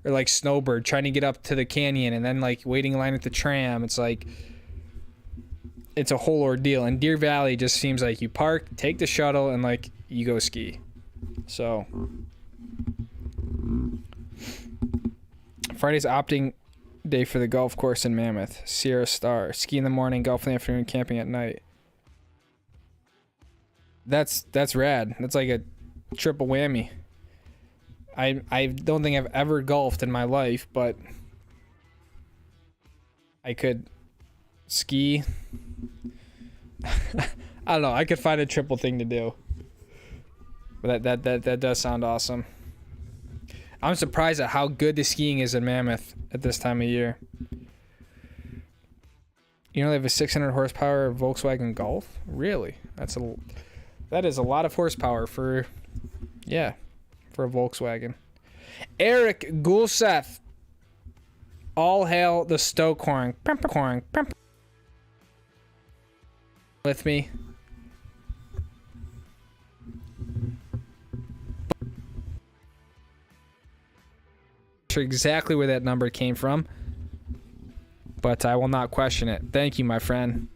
or like Snowbird trying to get up to the canyon and then like waiting in line at the tram. It's like, it's a whole ordeal. And Deer Valley just seems like you park, take the shuttle, and like you go ski. So Friday's opting day for the golf course in Mammoth. Sierra Star. Ski in the morning, golf in the afternoon, camping at night. That's rad. That's like a triple whammy. I don't think I've ever golfed in my life, but I could ski. I don't know. I could find a triple thing to do. But that does sound awesome. I'm surprised at how good the skiing is in Mammoth at this time of year. You know, they have a 600 horsepower Volkswagen Golf? Really? That is a lot of horsepower for a Volkswagen. Eric Gulseth. All hail the Stoke horn. With me. Sure exactly where that number came from, but I will not question it. Thank you, my friend.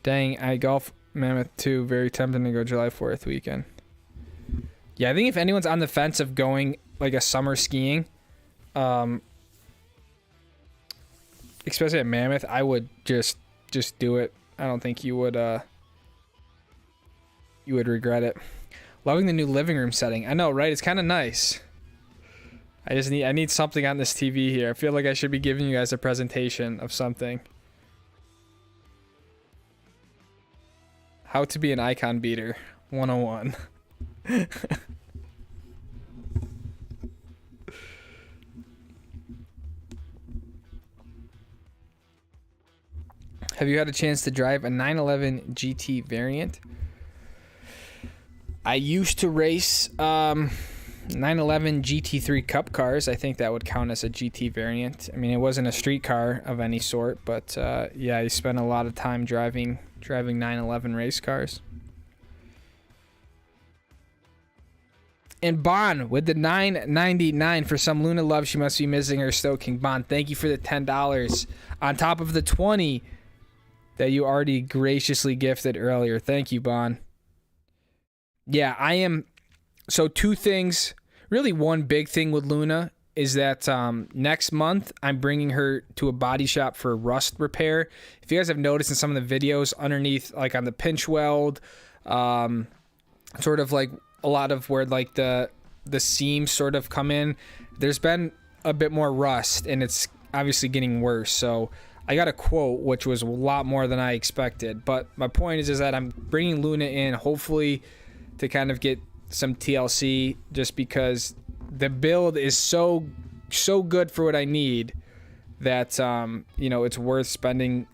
Dang, I golf Mammoth too. Very tempting to go July 4th weekend. Yeah, I think if anyone's on the fence of going like a summer skiing, especially at Mammoth, I would just do it. I don't think you would regret it. Loving the new living room setting. I know, right? It's kind of nice. I need something on this TV here. I feel like I should be giving you guys a presentation of something. How to be an icon beater 101. Have you had a chance to drive a 911 GT variant? I used to race 911 GT3 Cup cars. I think that would count as a GT variant. I mean, it wasn't a street car of any sort, but yeah, I spent a lot of time driving 911 race cars. And Bon with the $9.99 for some Luna love. She must be missing her Stoke King. Bon, thank you for the $10 on top of the $20 that you already graciously gifted earlier. Thank you, Bon. Yeah, I am. So two things. Really, one big thing with Luna is that next month I'm bringing her to a body shop for rust repair. If you guys have noticed in some of the videos underneath, like on the pinch weld, sort of like a lot of where like the seams sort of come in, there's been a bit more rust and it's obviously getting worse. So I got a quote, which was a lot more than I expected. But my point is that I'm bringing Luna in, hopefully, to kind of get some TLC, just because the build is so good for what I need that you know, it's worth spending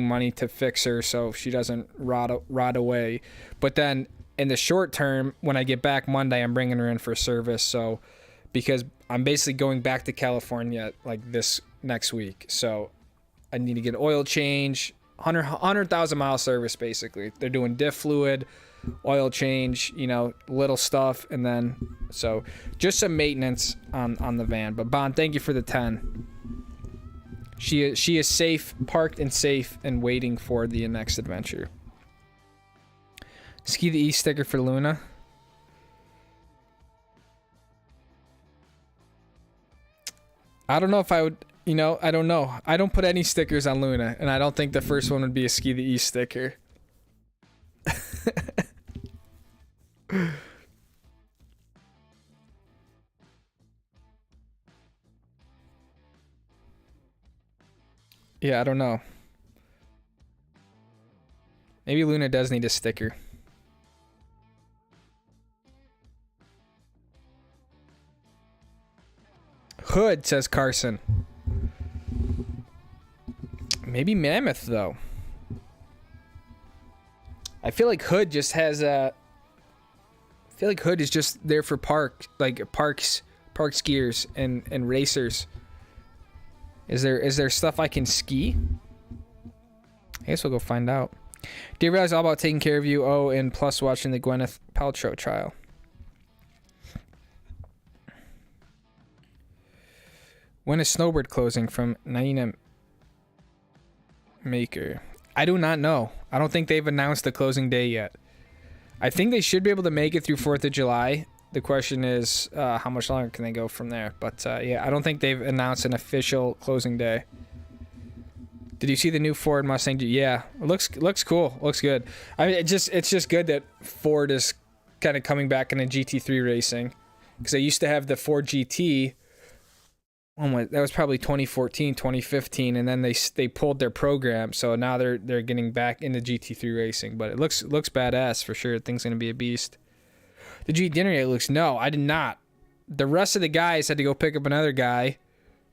money to fix her so she doesn't rot away. But then in the short term, when I get back Monday, I'm bringing her in for service. So because I'm basically going back to California like this next week, so I need to get an oil change, 100,000 mile service basically. They're doing diff fluid, oil change, you know, little stuff, and then so just some maintenance on the van. But Bon, thank you for the 10. She is safe, parked and safe, and waiting for the next adventure. Ski the E sticker for Luna. I don't know if I would. You know, I don't know. I don't put any stickers on Luna, and I don't think the first one would be a Ski the East sticker. Yeah, I don't know. Maybe Luna does need a sticker. Hood, says Carson. Maybe Mammoth, though. I feel like Hood just has a... I feel like Hood is just there for park skiers and racers. Is there stuff I can ski? I guess we'll go find out. Do you realize all about taking care of you? Oh, and plus watching the Gwyneth Paltrow trial. When is Snowbird closing from Naina Maker? I do not know. I don't think they've announced the closing day yet. I think they should be able to make it through 4th of July. The question is, how much longer can they go from there? But yeah, I don't think they've announced an official closing day. Did you see the new Ford Mustang? Yeah, it looks cool. Looks good. I mean, it's just good that Ford is kind of coming back into GT3 racing, because they used to have the Ford GT. That was probably 2014, 2015, and then they pulled their program, so now they're getting back into GT3 racing. But it looks badass for sure. The thing's gonna be a beast. Did you eat dinner yet, Luke? No, I did not. The rest of the guys had to go pick up another guy,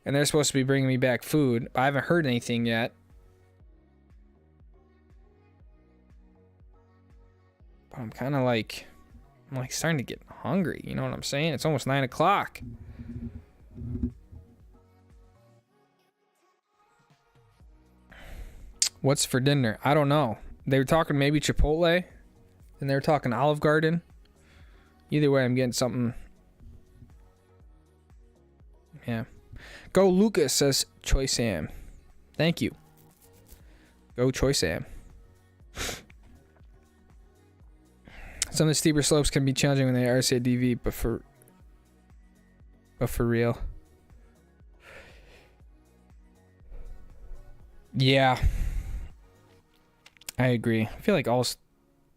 and they're supposed to be bringing me back food. I haven't heard anything yet. But I'm kind of like, starting to get hungry. You know what I'm saying? It's almost 9 o'clock. What's for dinner? I don't know. They were talking maybe Chipotle, and they were talking Olive Garden. Either way, I'm getting something. Yeah. Go Lucas, says Choi Sam. Thank you. Go Choi Sam. Some of the steeper slopes can be challenging when they are RCDV, but for real. Yeah. I agree. I feel like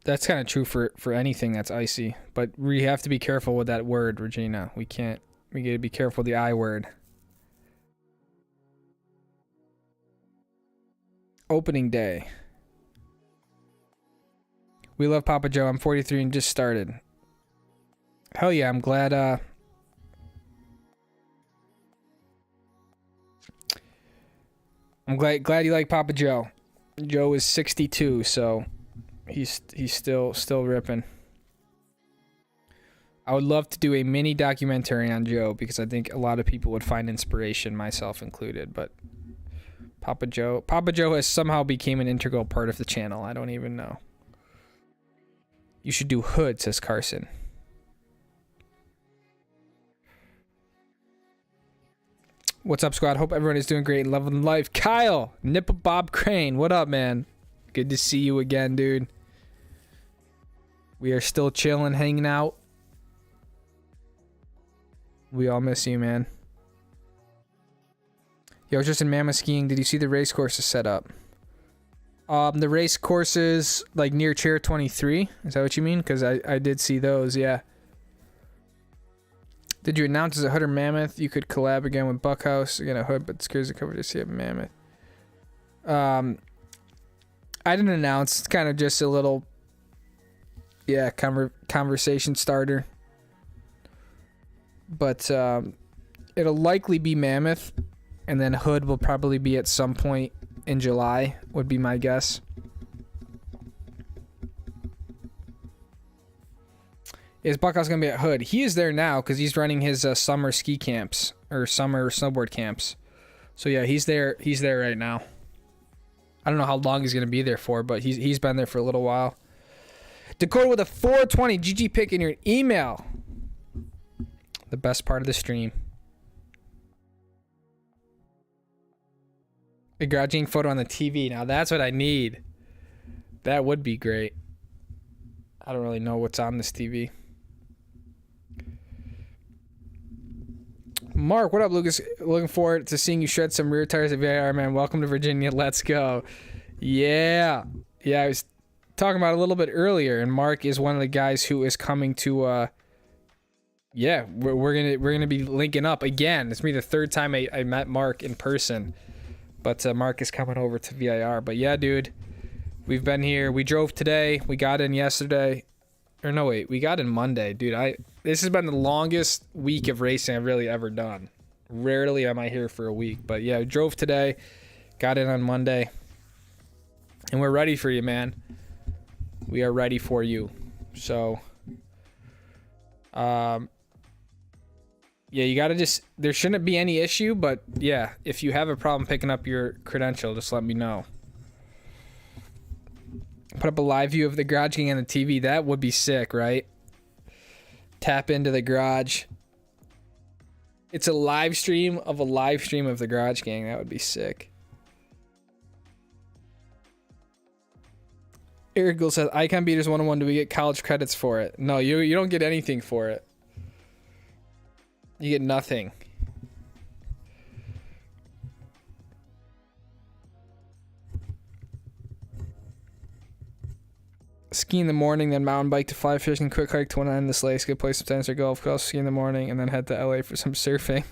that's kind of true for anything that's icy, but we have to be careful with that word, Regina. We can't We gotta be careful with the I word. Opening day. We love Papa Joe. I'm 43 and just started. Hell yeah, I'm glad glad you like Papa Joe. Joe is 62, so he's still ripping. I would love to do a mini documentary on Joe because I think a lot of people would find inspiration, myself included, but Papa Joe has somehow became an integral part of the channel. I don't even know. You should do Hood, says Carson. What's up, squad? Hope everyone is doing great and loving life. Kyle, Nipple Bob Crane, what up, man? Good to see you again, dude. We are still chilling, hanging out. We all miss you, man. Yo, I was just in Mammoth skiing. Did you see the race courses set up? The race courses, like near Chair 23? Is that what you mean? Because I did see those, yeah. Did you announce as a Hood or Mammoth you could collab again with Buckhouse? Again, a Hood, but scares the cover to see a Mammoth. I didn't announce. It's kind of just a little, yeah, conversation starter. But it'll likely be Mammoth, and then Hood will probably be at some point in July, would be my guess. Is Buckhouse going to be at Hood? He is there now because he's running his summer ski camps or summer snowboard camps. So yeah, he's there right now. I don't know how long he's going to be there for, but he's been there for a little while. Dakota with a 420 GG pick in your email. The best part of the stream. A garaging photo on the TV. Now that's what I need. That would be great. I don't really know what's on this TV. Mark, what up, Lucas? Looking forward to seeing you shred some rear tires at VIR, man. Welcome to Virginia. Let's go. Yeah. Yeah, I was talking about it a little bit earlier, and Mark is one of the guys who is coming to yeah, we're gonna be linking up again. It's me the third time I met Mark in person. But Mark is coming over to VIR. But yeah, dude, we've been here. We drove today. We got in yesterday. Or no, wait, we got in Monday. Dude, this has been the longest week of racing I've really ever done. Rarely am I here for a week. But yeah, we drove today. Got in on Monday. And we're ready for you, man. We are ready for you. So, yeah, you gotta just, there shouldn't be any issue, but yeah, if you have a problem picking up your credential, just let me know. Put up a live view of the Garage Gang on the TV. That would be sick, right? Tap into the garage. It's a live stream of the Garage Gang. That would be sick. Eric Gould says, Icon Beaters 101, do we get college credits for it? No, you don't get anything for it. You get nothing. Ski in the morning, then mountain bike to fly fishing, quick hike to one end of the Slakes, good place sometimes or golf, go ski in the morning, and then head to LA for some surfing.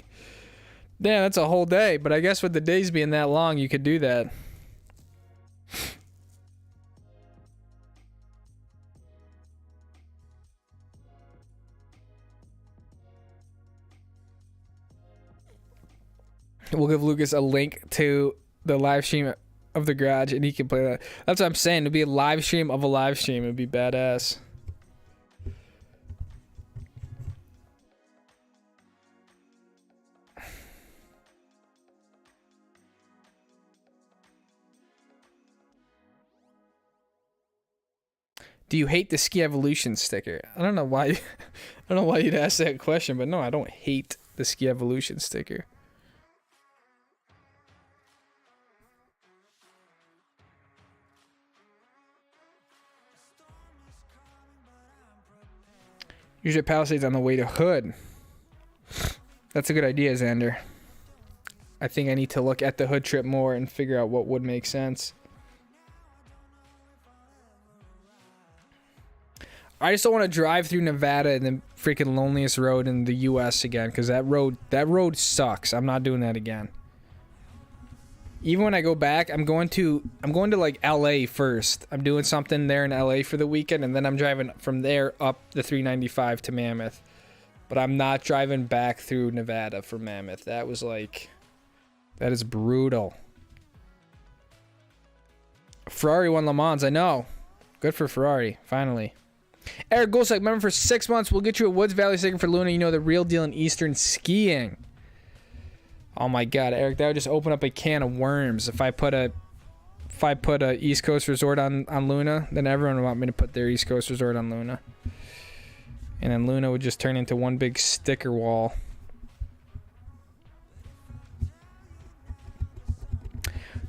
Damn, that's a whole day, but I guess with the days being that long, you could do that. We'll give Lucas a link to the live stream of the garage and he can play that. That's what I'm saying. It'd be a live stream of a live stream. It'd be badass. Do you hate the Ski Evolution sticker? I don't know why. I don't know why you'd ask that question, but no, I don't hate the Ski Evolution sticker. Usually Palisades on the way to Hood. That's a good idea, Xander. I think I need to look at the Hood trip more and figure out what would make sense. I just don't want to drive through Nevada and the freaking loneliest road in the U.S. again, because that road sucks. I'm not doing that again. Even when I go back, I'm going to like LA first. I'm doing something there in LA for the weekend, and then I'm driving from there up the 395 to Mammoth. But I'm not driving back through Nevada for Mammoth. That is brutal. Ferrari won Le Mans, I know. Good for Ferrari, finally. Eric Golsek, member for 6 months. We'll get you a Woods Valley sticker for Luna. You know the real deal in Eastern skiing. Oh my God, Eric, that would just open up a can of worms. If I put a East Coast resort on Luna, then everyone would want me to put their East Coast resort on Luna. And then Luna would just turn into one big sticker wall.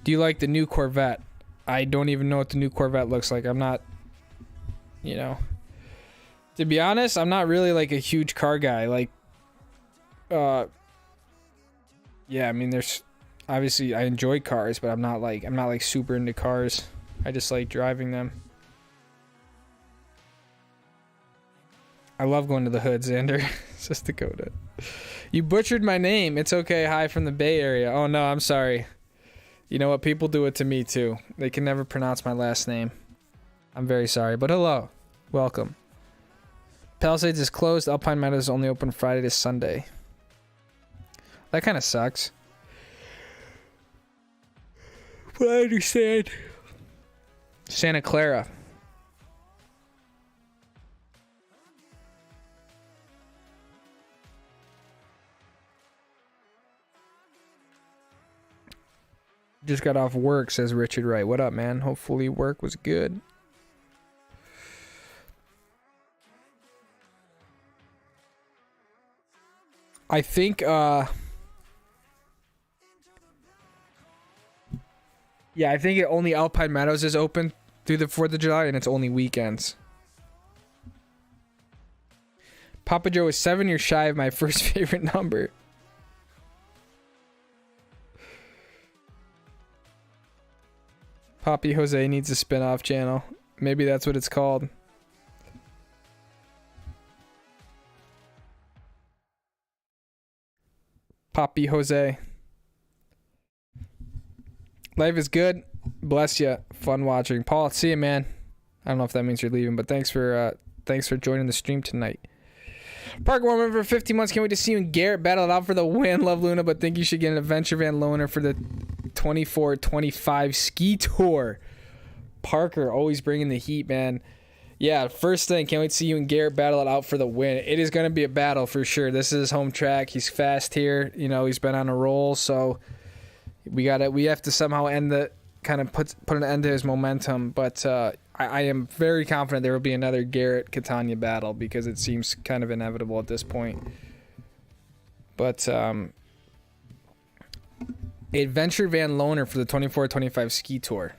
Do you like the new Corvette? I don't even know what the new Corvette looks like. I'm not, to be honest, I'm not really like a huge car guy. Like, yeah, I mean, there's obviously I enjoy cars, but I'm not like super into cars. I just like driving them. I love going to the hood, Xander. It's just Dakota. You butchered my name. It's okay. Hi from the Bay Area. Oh no, I'm sorry. You know what? People do it to me too. They can never pronounce my last name. I'm very sorry, but hello. Welcome. Palisades is closed. Alpine Meadows is only open Friday to Sunday. That kind of sucks. But I understand. Santa Clara. Just got off work, says Richard Wright. What up, man? Hopefully work was good. I think, yeah, I think only Alpine Meadows is open through the 4th of July, and it's only weekends. Papa Joe is 7 years shy of my first favorite number. Poppy Jose needs a spin-off channel. Maybe that's what it's called. Poppy Jose. Life is good. Bless you. Fun watching. Paul, see you, man. I don't know if that means you're leaving, but thanks for joining the stream tonight. Parker Warman for 15 months. Can't wait to see you and Garrett battle it out for the win. Love Luna, but think you should get an adventure van loaner for the 24-25 ski tour. Parker always bringing the heat, man. Yeah, first thing, can't wait to see you and Garrett battle it out for the win. It is going to be a battle for sure. This is his home track. He's fast here. You know, he's been on a roll, so we have to somehow put an end to his momentum. But I am very confident there will be another Garrett Catania battle because it seems kind of inevitable at this point. But adventure van loaner for the 24-25 ski tour.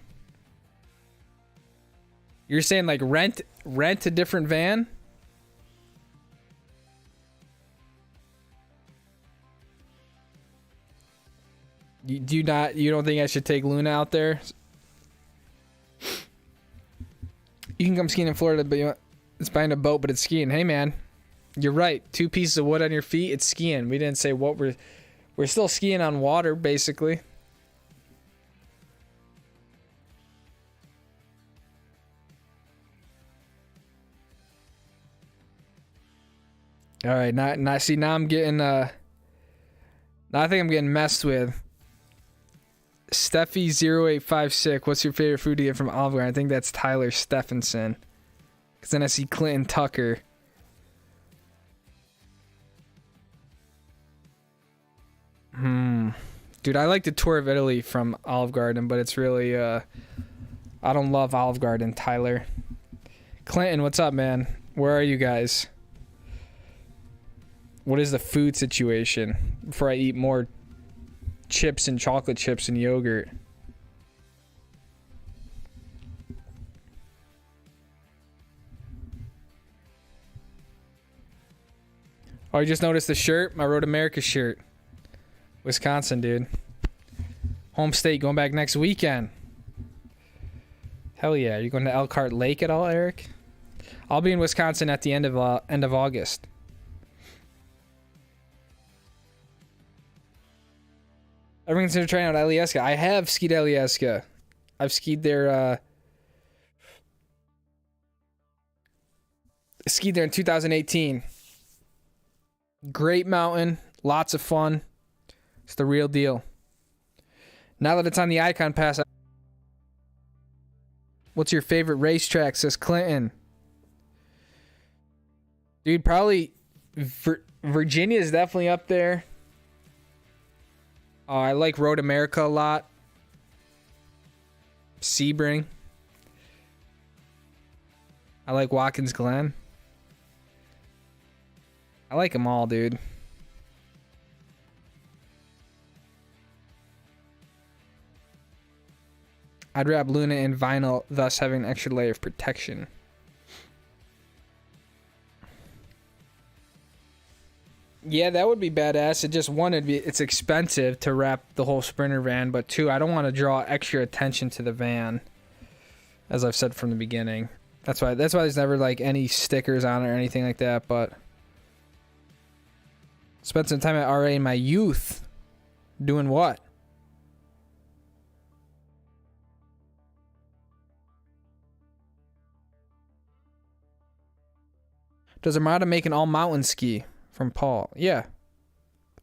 You're saying like rent a different van? You don't think I should take Luna out there? You can come skiing in Florida, but it's buying a boat, but it's skiing. Hey man, you're right. 2 pieces of wood on your feet, it's skiing. We didn't say what we're still skiing on water, basically. All right, now I'm getting now I think I'm getting messed with. Steffi0856, what's your favorite food to get from Olive Garden? I think that's Tyler Stephenson. Because then I see Clinton Tucker. Dude, I like the tour of Italy from Olive Garden, but it's really, I don't love Olive Garden, Tyler. Clinton, what's up, man? Where are you guys? What is the food situation before I eat more chips and chocolate chips and yogurt? Oh, you just noticed the shirt? My Road America shirt. Wisconsin, dude. Home state, going back next weekend. Hell yeah. Are you going to Elkhart Lake at all, Eric? I'll be in Wisconsin at the end of August. Everyone consider trying out Alyeska. I have skied Alyeska. I've skied there. Skied there in 2018. Great mountain, lots of fun. It's the real deal. Now that it's on the Icon Pass, what's your favorite racetrack? Says Clinton. Dude, probably Virginia is definitely up there. I like Road America a lot. Sebring. I like Watkins Glen. I like them all, dude. I'd wrap Luna in vinyl, thus having an extra layer of protection. Yeah, that would be badass. It just one, it's expensive to wrap the whole Sprinter van, but two, I don't want to draw extra attention to the van, as I've said from the beginning. That's why there's never like any stickers on it or anything like that. But spent some time at RA in my youth, doing what? Does Armada make an all-mountain ski? From Paul. Yeah.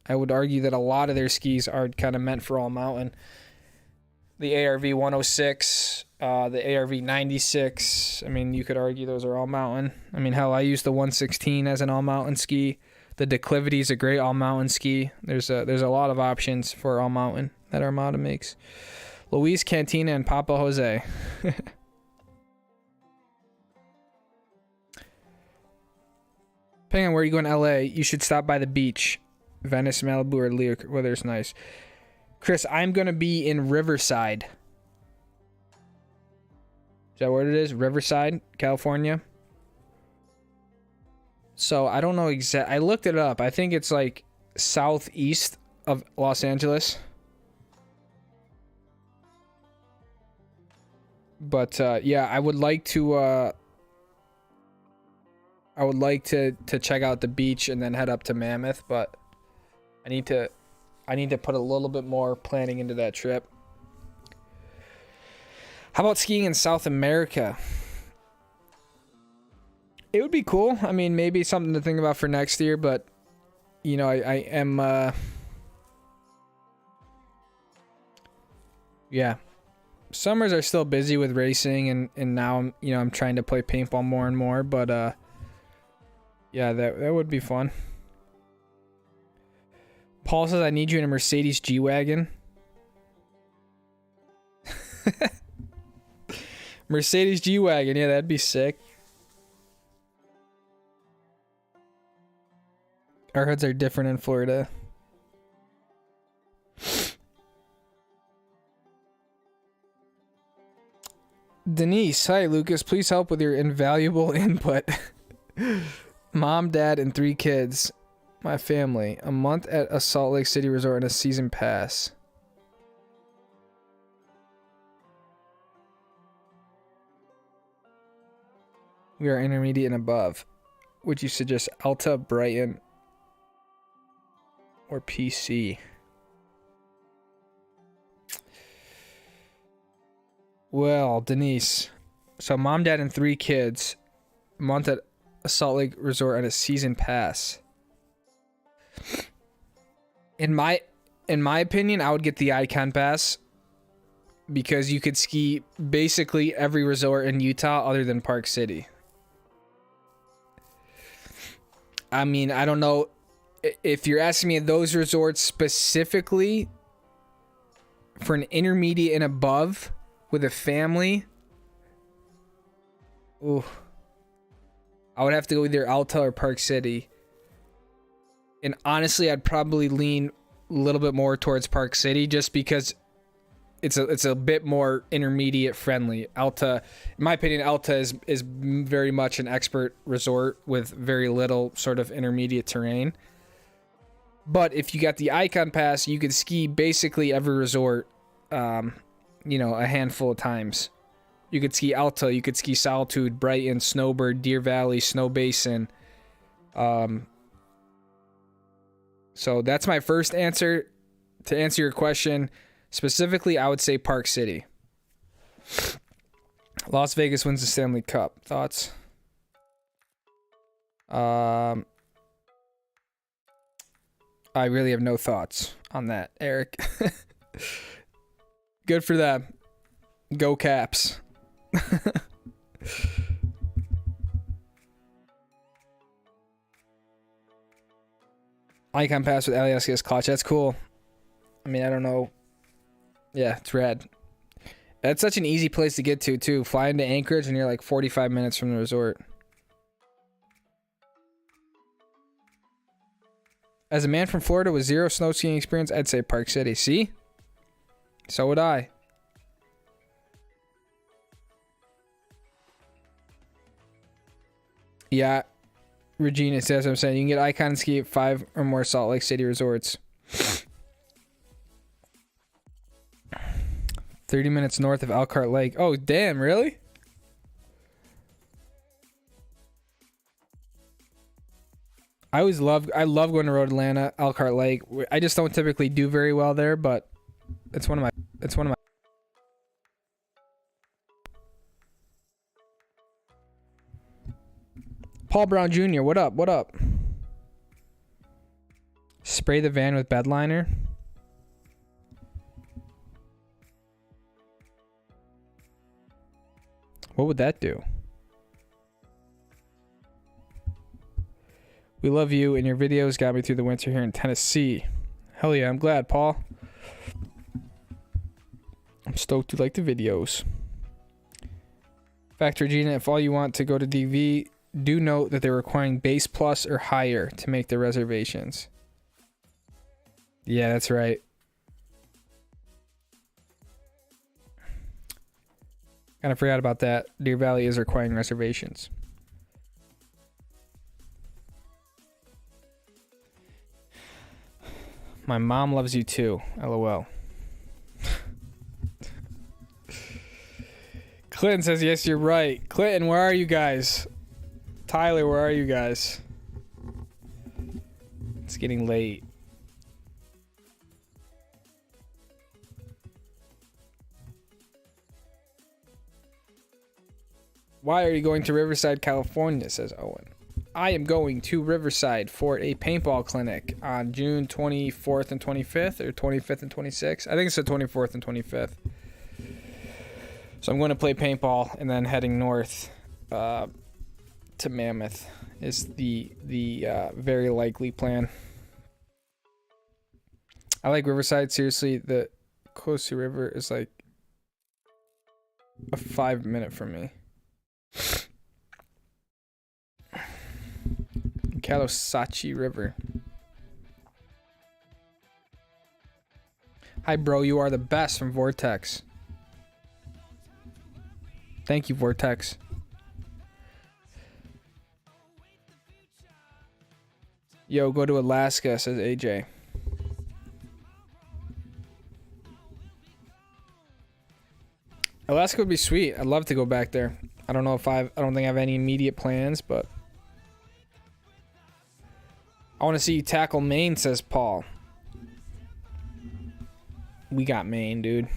I would argue that a lot of their skis are kind of meant for all-mountain. The ARV 106, the ARV 96. I mean, you could argue those are all-mountain. I mean, hell, I use the 116 as an all-mountain ski. The Declivity is a great all-mountain ski. There's a lot of options for all-mountain that Armada makes. Luis Cantina and Papa Jose. Depending on where you go in LA, you should stop by the beach. Venice, Malibu, or Leo, whether it's nice. Chris, I'm going to be in Riverside. Is that what it is? Riverside, California. So I don't know I looked it up. I think it's like southeast of Los Angeles. But yeah, I would like to check out the beach and then head up to Mammoth, but I need to put a little bit more planning into that trip. How about skiing in South America? It would be cool. I mean, maybe something to think about for next year, but you know, I am yeah. Summers are still busy with racing and now I'm trying to play paintball more and more, but yeah, that would be fun. Paul says, I need you in a Mercedes G-Wagon. Mercedes G-Wagon, yeah, that'd be sick. Our hoods are different in Florida. Denise, hi Lucas, please help with your invaluable input. Mom, dad, and 3 kids. My family. A month at a Salt Lake City resort and a season pass. We are intermediate and above. Would you suggest Alta, Brighton, or PC? Well, Denise. So mom, dad, and 3 kids. A month at a Salt Lake resort and a season pass. In my opinion, I would get the Icon Pass because you could ski basically every resort in Utah other than Park City. I mean, I don't know if you're asking me those resorts specifically for an intermediate and above with a family. Ooh. I would have to go either Alta or Park City. And honestly, I'd probably lean a little bit more towards Park City just because it's a bit more intermediate friendly. Alta, in my opinion, Alta is very much an expert resort with very little sort of intermediate terrain. But if you got the Icon Pass, you could ski basically every resort, a handful of times You could ski Alta, you could ski Solitude, Brighton, Snowbird, Deer Valley, Snow Basin. So that's my first answer. To answer your question specifically, I would say Park City. Las Vegas wins the Stanley Cup. Thoughts? I really have no thoughts on that, Eric. Good for them. Go Caps. Icon pass with Alieski's clutch. That's cool. I mean, I don't know. Yeah, it's rad. That's such an easy place to get to, too. Fly into Anchorage and you're like 45 minutes from the resort. As a man from Florida with zero snow skiing experience, I'd say Park City. See? So would I. Yeah. Regina says what I'm saying. You can get Icon ski at 5 or more Salt Lake City resorts. 30 minutes north of Elkhart Lake. Oh, damn, really? I love going to Road Atlanta, Elkhart Lake. I just don't typically do very well there, but it's one of my Paul Brown Jr., what up? What up? Spray the van with bed liner. What would that do? We love you, and your videos got me through the winter here in Tennessee. Hell yeah, I'm glad, Paul. I'm stoked you like the videos. Factor Gina, if all you want to go to DV, do note that they're requiring base plus or higher to make the reservations. Yeah, that's right. Kind of forgot about that. Deer Valley is requiring reservations. My mom loves you too. LOL. Clinton says, yes, you're right. Clinton, where are you guys? Tyler, where are you guys? It's getting late. Why are you going to Riverside, California? Says Owen. I am going to Riverside for a paintball clinic on June 24th and 25th, or 25th and 26th. I think it's the 24th and 25th. So I'm going to play paintball and then heading north to Mammoth is the very likely plan. I like Riverside. Seriously, the Kosu River is like a 5-minute from me. Kalosachi River. Hi, bro. You are the best from Vortex. Thank you, Vortex. Yo, go to Alaska, says AJ. Alaska would be sweet. I'd love to go back there. I don't think I have any immediate plans, but I want to see you tackle Maine, says Paul. We got Maine, dude.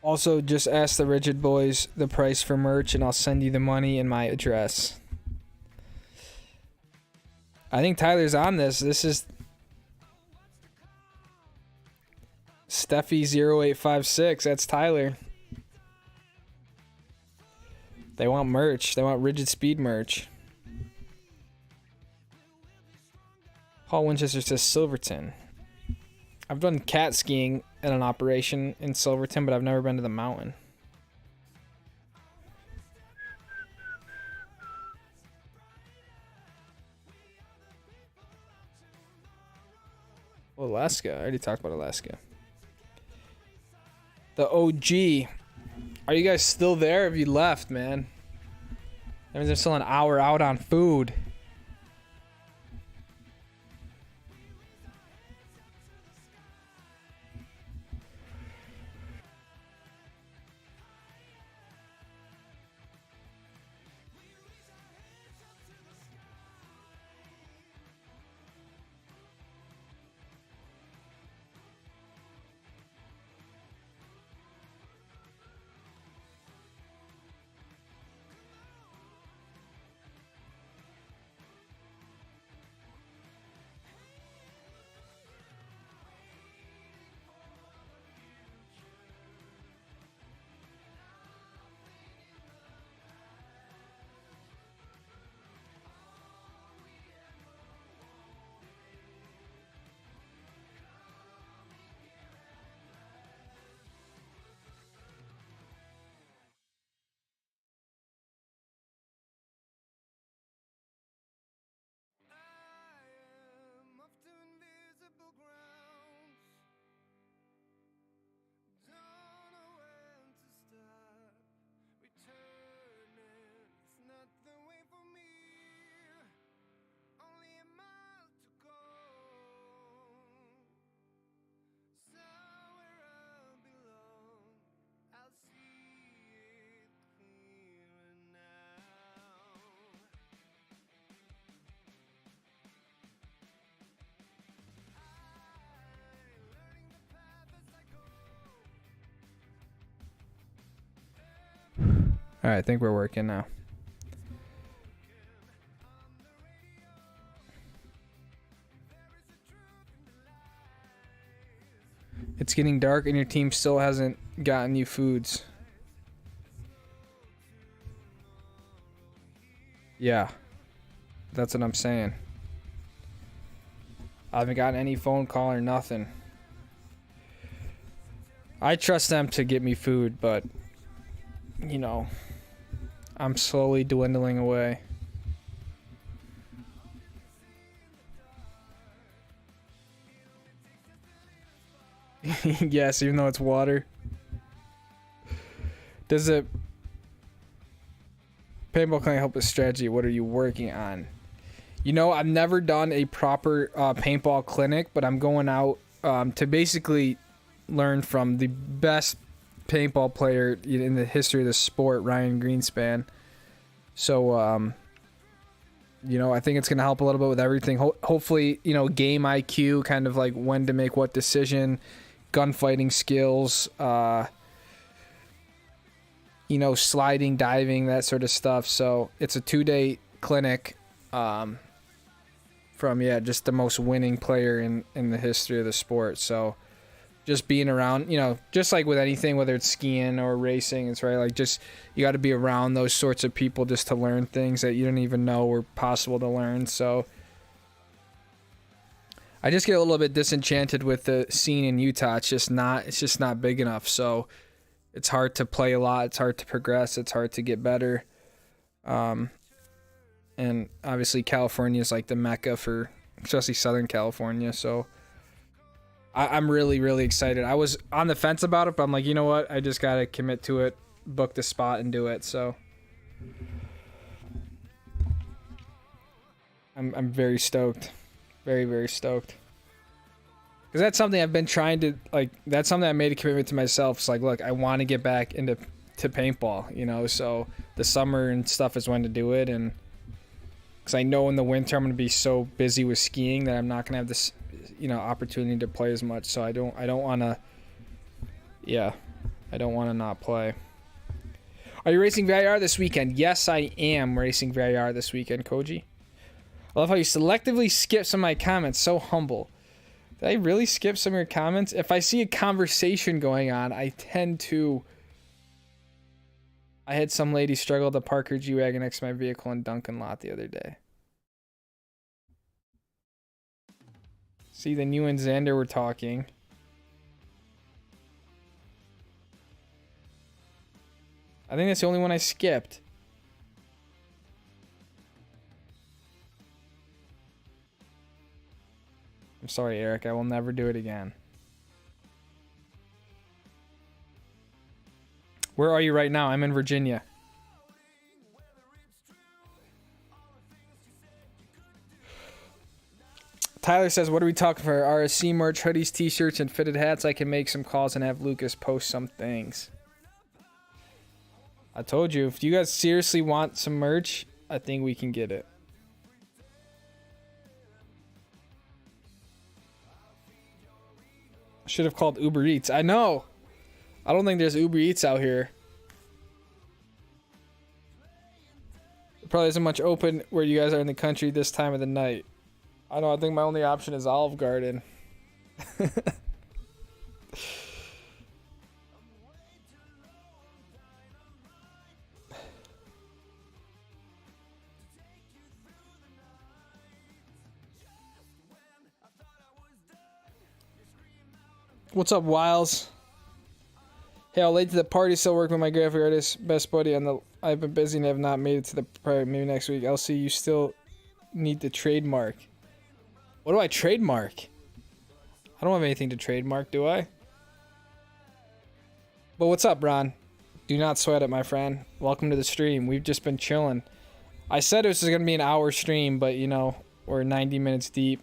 Also, just ask the Rigid Boys the price for merch and I'll send you the money and my address. I think Tyler's on this. This is Steffi0856. That's Tyler. They want merch. They want Rigid Speed merch. Paul Winchester says Silverton. I've done cat skiing at an operation in Silverton, but I've never been to the mountain. Alaska. I already talked about Alaska. The OG. Are you guys still there? Have you left, man? That means they're still an hour out on food. All right, I think we're working now. It's getting dark and your team still hasn't gotten you foods. Yeah, that's what I'm saying. I haven't gotten any phone call or nothing. I trust them to get me food, but, you know, I'm slowly dwindling away. Yes, even though it's water. Does it... Paintball clinic help with strategy? What are you working on? You know, I've never done a proper paintball clinic, but I'm going out to basically learn from the best paintball player in the history of the sport, Ryan Greenspan. So, you know, I think it's going to help a little bit with everything. Hopefully, you know, game IQ, kind of like when to make what decision, gunfighting skills, you know, sliding, diving, that sort of stuff. So it's a 2-day clinic from, yeah, just the most winning player in the history of the sport. So just being around, you know, just like with anything, whether it's skiing or racing, it's right. Like, just, you got to be around those sorts of people just to learn things that you didn't even know were possible to learn. So I just get a little bit disenchanted with the scene in Utah. It's just not big enough. So it's hard to play a lot. It's hard to progress. It's hard to get better. And obviously California is like the mecca for, especially Southern California. So I'm really, really excited. I was on the fence about it, but I'm like, you know what? I just got to commit to it, book the spot, and do it. So I'm very stoked. Very, very stoked. Because that's something I've been trying to, like, that's something I made a commitment to myself. It's like, look, I want to get back into paintball, you know? So the summer and stuff is when to do it. And because I know in the winter I'm going to be so busy with skiing that I'm not going to have this, you know, opportunity to play as much. So I don't want to, yeah, I don't want to not play. Are you racing VIR this weekend? Yes, I am racing VIR this weekend, Koji. I love how you selectively skip some of my comments. So humble. Did I really skip some of your comments? If I see a conversation going on, I tend to... I had some lady struggle to park her G-Wagon next to my vehicle in Duncan lot the other day. See, then you and Xander were talking. I think that's the only one I skipped. I'm sorry, Eric. I will never do it again. Where are you right now? I'm in Virginia. Tyler says, what are we talking for? RSC merch, hoodies, t-shirts, and fitted hats? I can make some calls and have Lucas post some things. I told you, if you guys seriously want some merch, I think we can get it. Should have called Uber Eats. I know. I don't think there's Uber Eats out here. There probably isn't much open where you guys are in the country this time of the night. I know, I think my only option is Olive Garden. What's up, Wiles? Hey, I'll late to the party. Still working with my graphic artist, best buddy. I've been busy and have not made it to the party. Maybe next week. I'll see. You still need the trademark. What do I trademark? I don't have anything to trademark, do I? But what's up, Ron? Do not sweat it, my friend. Welcome to the stream. We've just been chilling. I said it was going to be an hour stream, but you know, we're 90 minutes deep.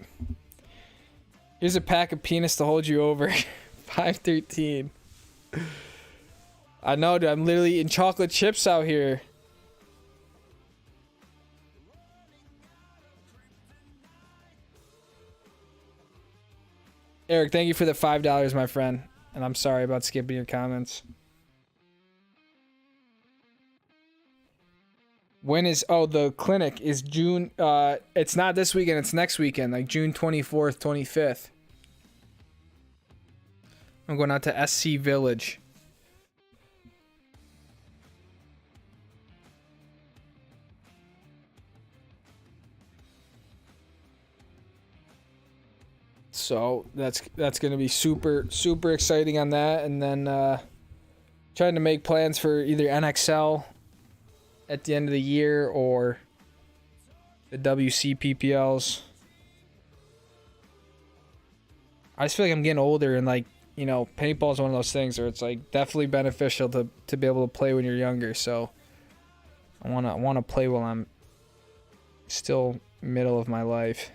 Here's a pack of peanuts to hold you over. 513. I know, dude. I'm literally eating chocolate chips out here. Eric, thank you for the $5, my friend. And I'm sorry about skipping your comments. When is... Oh, the clinic is June... it's not this weekend. It's next weekend. Like June 24th, 25th. I'm going out to SC Village. So that's going to be super exciting on that. And then trying to make plans for either NXL at the end of the year or the WCPPLs. I just feel like I'm getting older, and like, you know, paintball is one of those things where it's like definitely beneficial to be able to play when you're younger. So I want to play while I'm still middle of my life.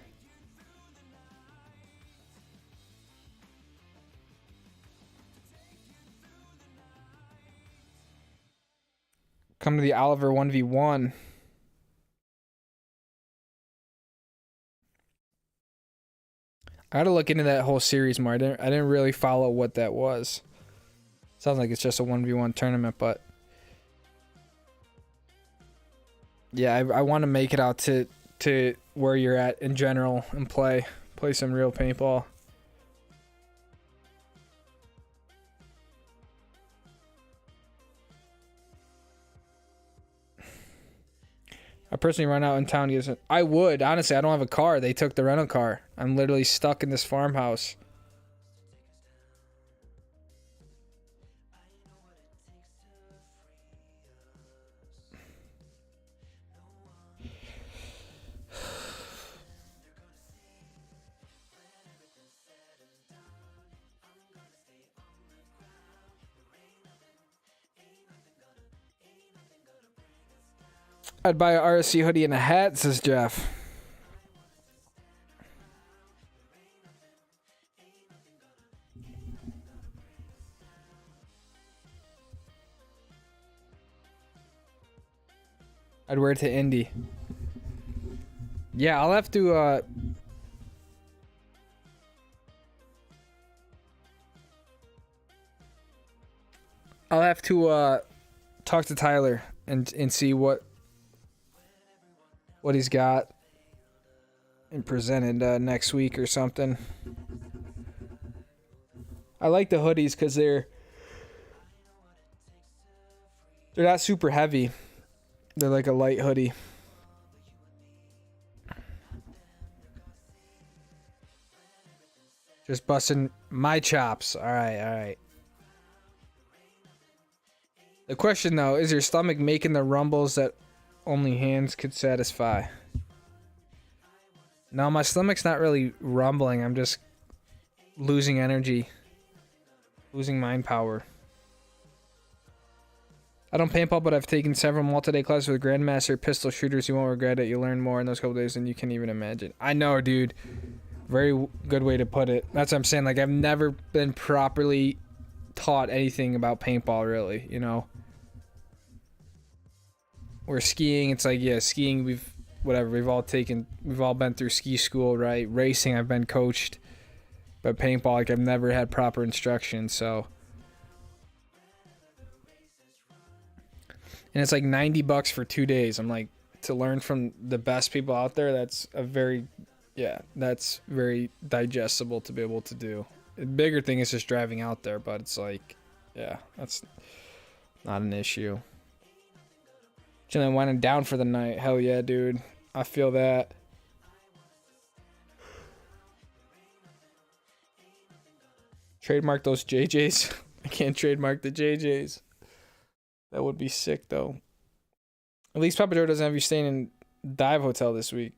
Come to the Oliver 1v1. I gotta look into that whole series more. I didn't really follow what that was. Sounds like it's just a 1v1 tournament, but yeah, I want to make it out to where you're at in general and play some real paintball. I personally run out in town. I would, honestly. I don't have a car. They took the rental car. I'm literally stuck in this farmhouse. I'd buy a RSC hoodie and a hat, says Jeff. I'd wear it to Indy. Yeah, I'll have to talk to Tyler and see what he's got and presented next week or something. I like the hoodies because they're not super heavy. They're like a light hoodie. Just busting my chops. All right. The question though, is your stomach making the rumbles that only hands could satisfy? No, my stomach's not really rumbling. I'm just losing energy. Losing mind power. I don't paintball, but I've taken several multi-day classes with Grandmaster pistol shooters. You won't regret it. You learn more in those couple days than you can even imagine. I know, dude. Very good way to put it. That's what I'm saying. Like, I've never been properly taught anything about paintball, really, you know? Where skiing, it's like, yeah, skiing, we've all been through ski school, right? Racing, I've been coached. But paintball, like, I've never had proper instruction, so... And it's like $90 for 2 days. I'm like, to learn from the best people out there, that's very digestible to be able to do. The bigger thing is just driving out there, but it's like, yeah, that's not an issue. Chilling, winding down for the night. Hell yeah, dude. I feel that. Trademark those JJs. I can't trademark the JJs. That would be sick, though. At least Papa Joe doesn't have you staying in Dive Hotel this week.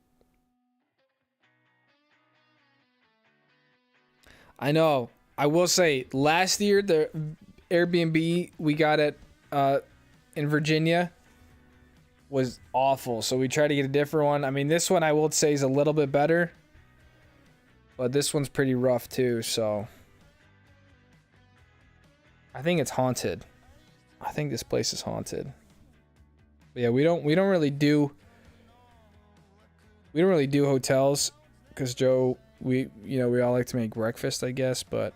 I know. I will say, last year, the Airbnb we got at in Virginia was awful. So we tried to get a different one. I mean, this one I will say is a little bit better. But this one's pretty rough, too, so... I think it's haunted. I think this place is haunted. But yeah, we don't really do hotels because Joe, we all like to make breakfast, I guess, but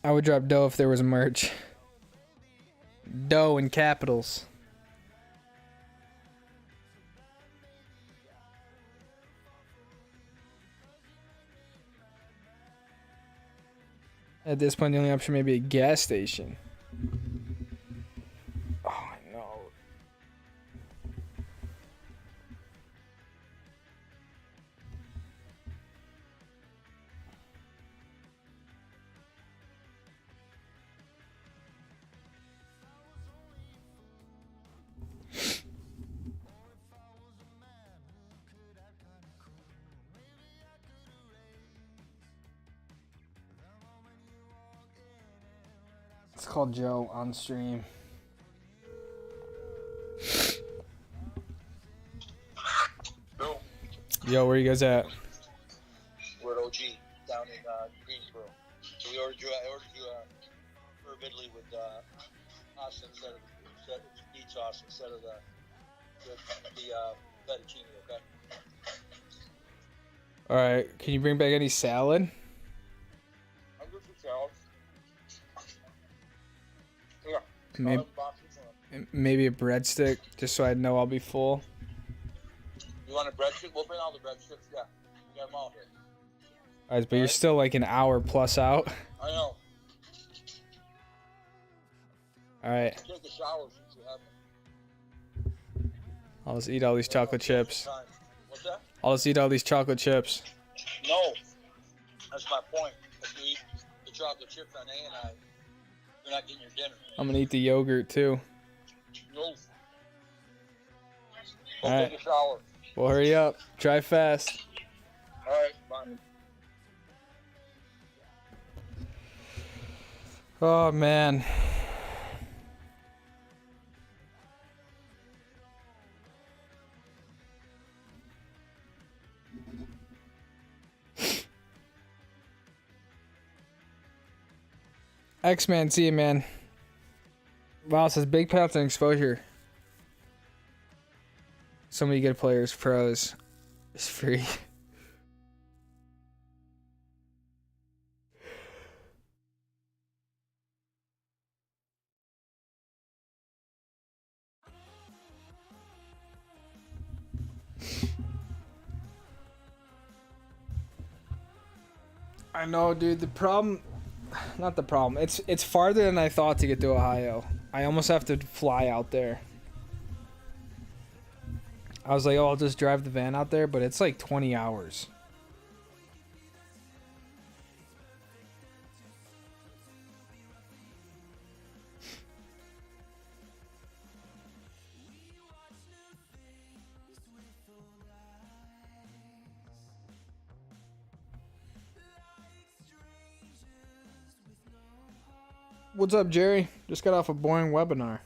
I would drop dough if there was merch. Dough in capitals. At this point, the only option may be a gas station. Oh, I know. It's called Joe on stream. Yo, where you guys at? We're at OG down in Greensboro. So I ordered you herb Italy with pasta instead of meat sauce instead of the fettuccine. Okay. All right. Can you bring back any salad? I'm good for salad. Yeah. Maybe a breadstick, just so I know I'll be full. You want a breadstick? We'll bring all the breadsticks. Yeah. We got them all here. All right, but you're still like an hour plus out. I know. All right. Take a shower since you haven't. I'll just eat all these chocolate chips. What's that? I'll just eat all these chocolate chips. No. That's my point. If you eat the chocolate chips on A&I, you're not getting your dinner. I'm gonna eat the yogurt too. No. All right. Take a shower. Well, hurry up. Try fast. All right, fine. Oh, man. X-Man, see you, man. Wow, it says big payout and exposure. So many good players, pros. It's free. I know, dude. The problem, not the problem. It's farther than I thought to get to Ohio. I almost have to fly out there. I was like, oh, I'll just drive the van out there, but it's like 20 hours. What's up, Jerry? Just got off a boring webinar.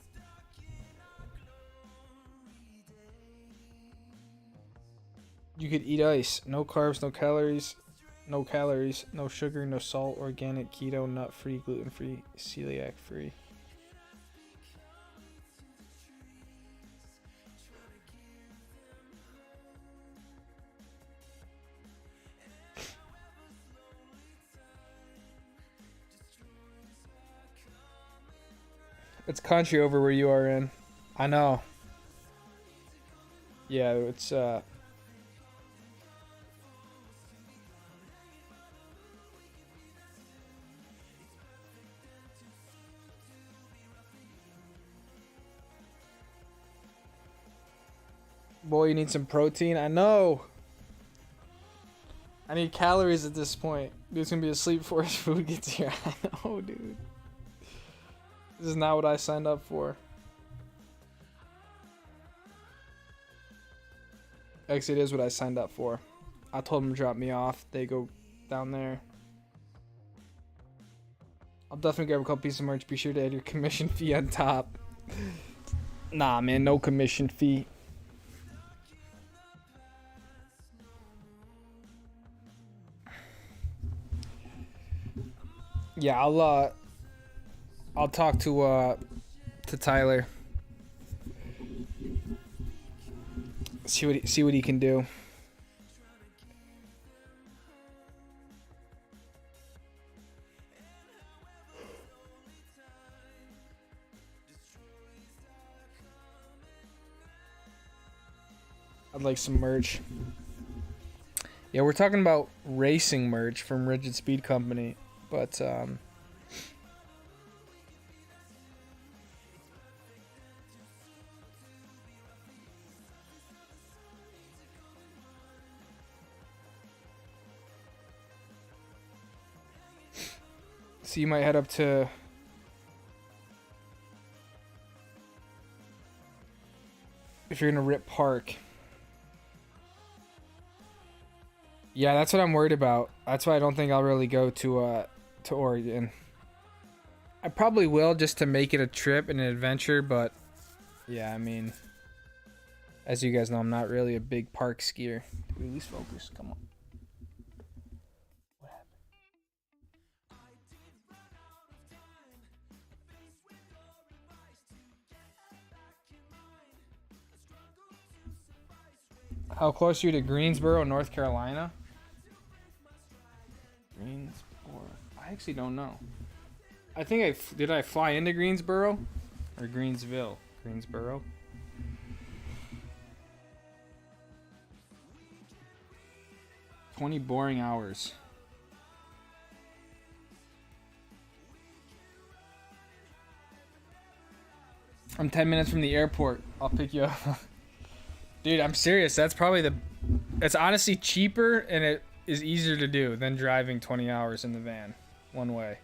You could eat ice. No carbs, no calories, no sugar, no salt, organic, keto, nut-free, gluten-free, celiac-free. It's country over where you are in. I know. Yeah, it's boy, you need some protein. I know. I need calories at this point. Dude's gonna be asleep before his food gets here. I know, dude. This is not what I signed up for. Actually, it is what I signed up for. I told them to drop me off. They go down there. I'll definitely grab a couple pieces of merch. Be sure to add your commission fee on top. Nah, man, no commission fee. Yeah, I'll talk to Tyler. See what he can do. I'd like some merch. Yeah, we're talking about racing merch from Rigid Speed Company, but so you might head up to if you're gonna rip Park. Yeah, that's what I'm worried about. That's why I don't think I'll really go to Oregon. I probably will just to make it a trip and an adventure, but yeah, I mean, as you guys know, I'm not really a big park skier. Dude, at least focus. Come on. What happened? How close are you to Greensboro, North Carolina? Greensboro. I actually don't know. I think did I fly into Greensboro or Greensville? Greensboro. "20 boring hours." I'm 10 minutes from the airport. I'll pick you up. Dude, I'm serious. That's probably it's honestly cheaper and it is easier to do than driving 20 hours in the van one way.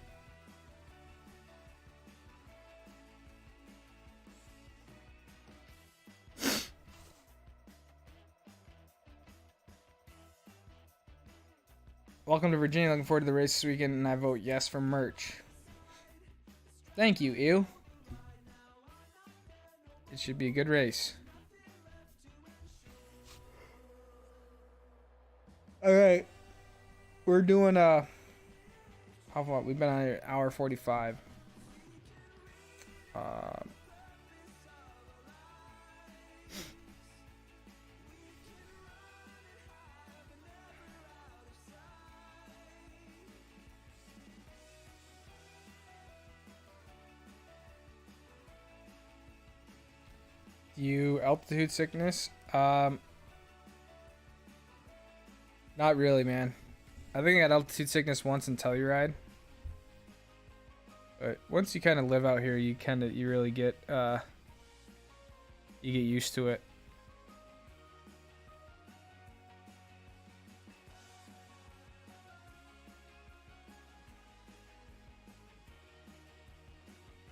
Welcome to Virginia. Looking forward to the race this weekend, and I vote yes for merch. Thank you, Ew. It should be a good race. All right, we're doing how far? We've been on here, hour 45. You altitude sickness? Not really, man. I think I had altitude sickness once in Telluride. But once you kind of live out here, you really get you get used to it.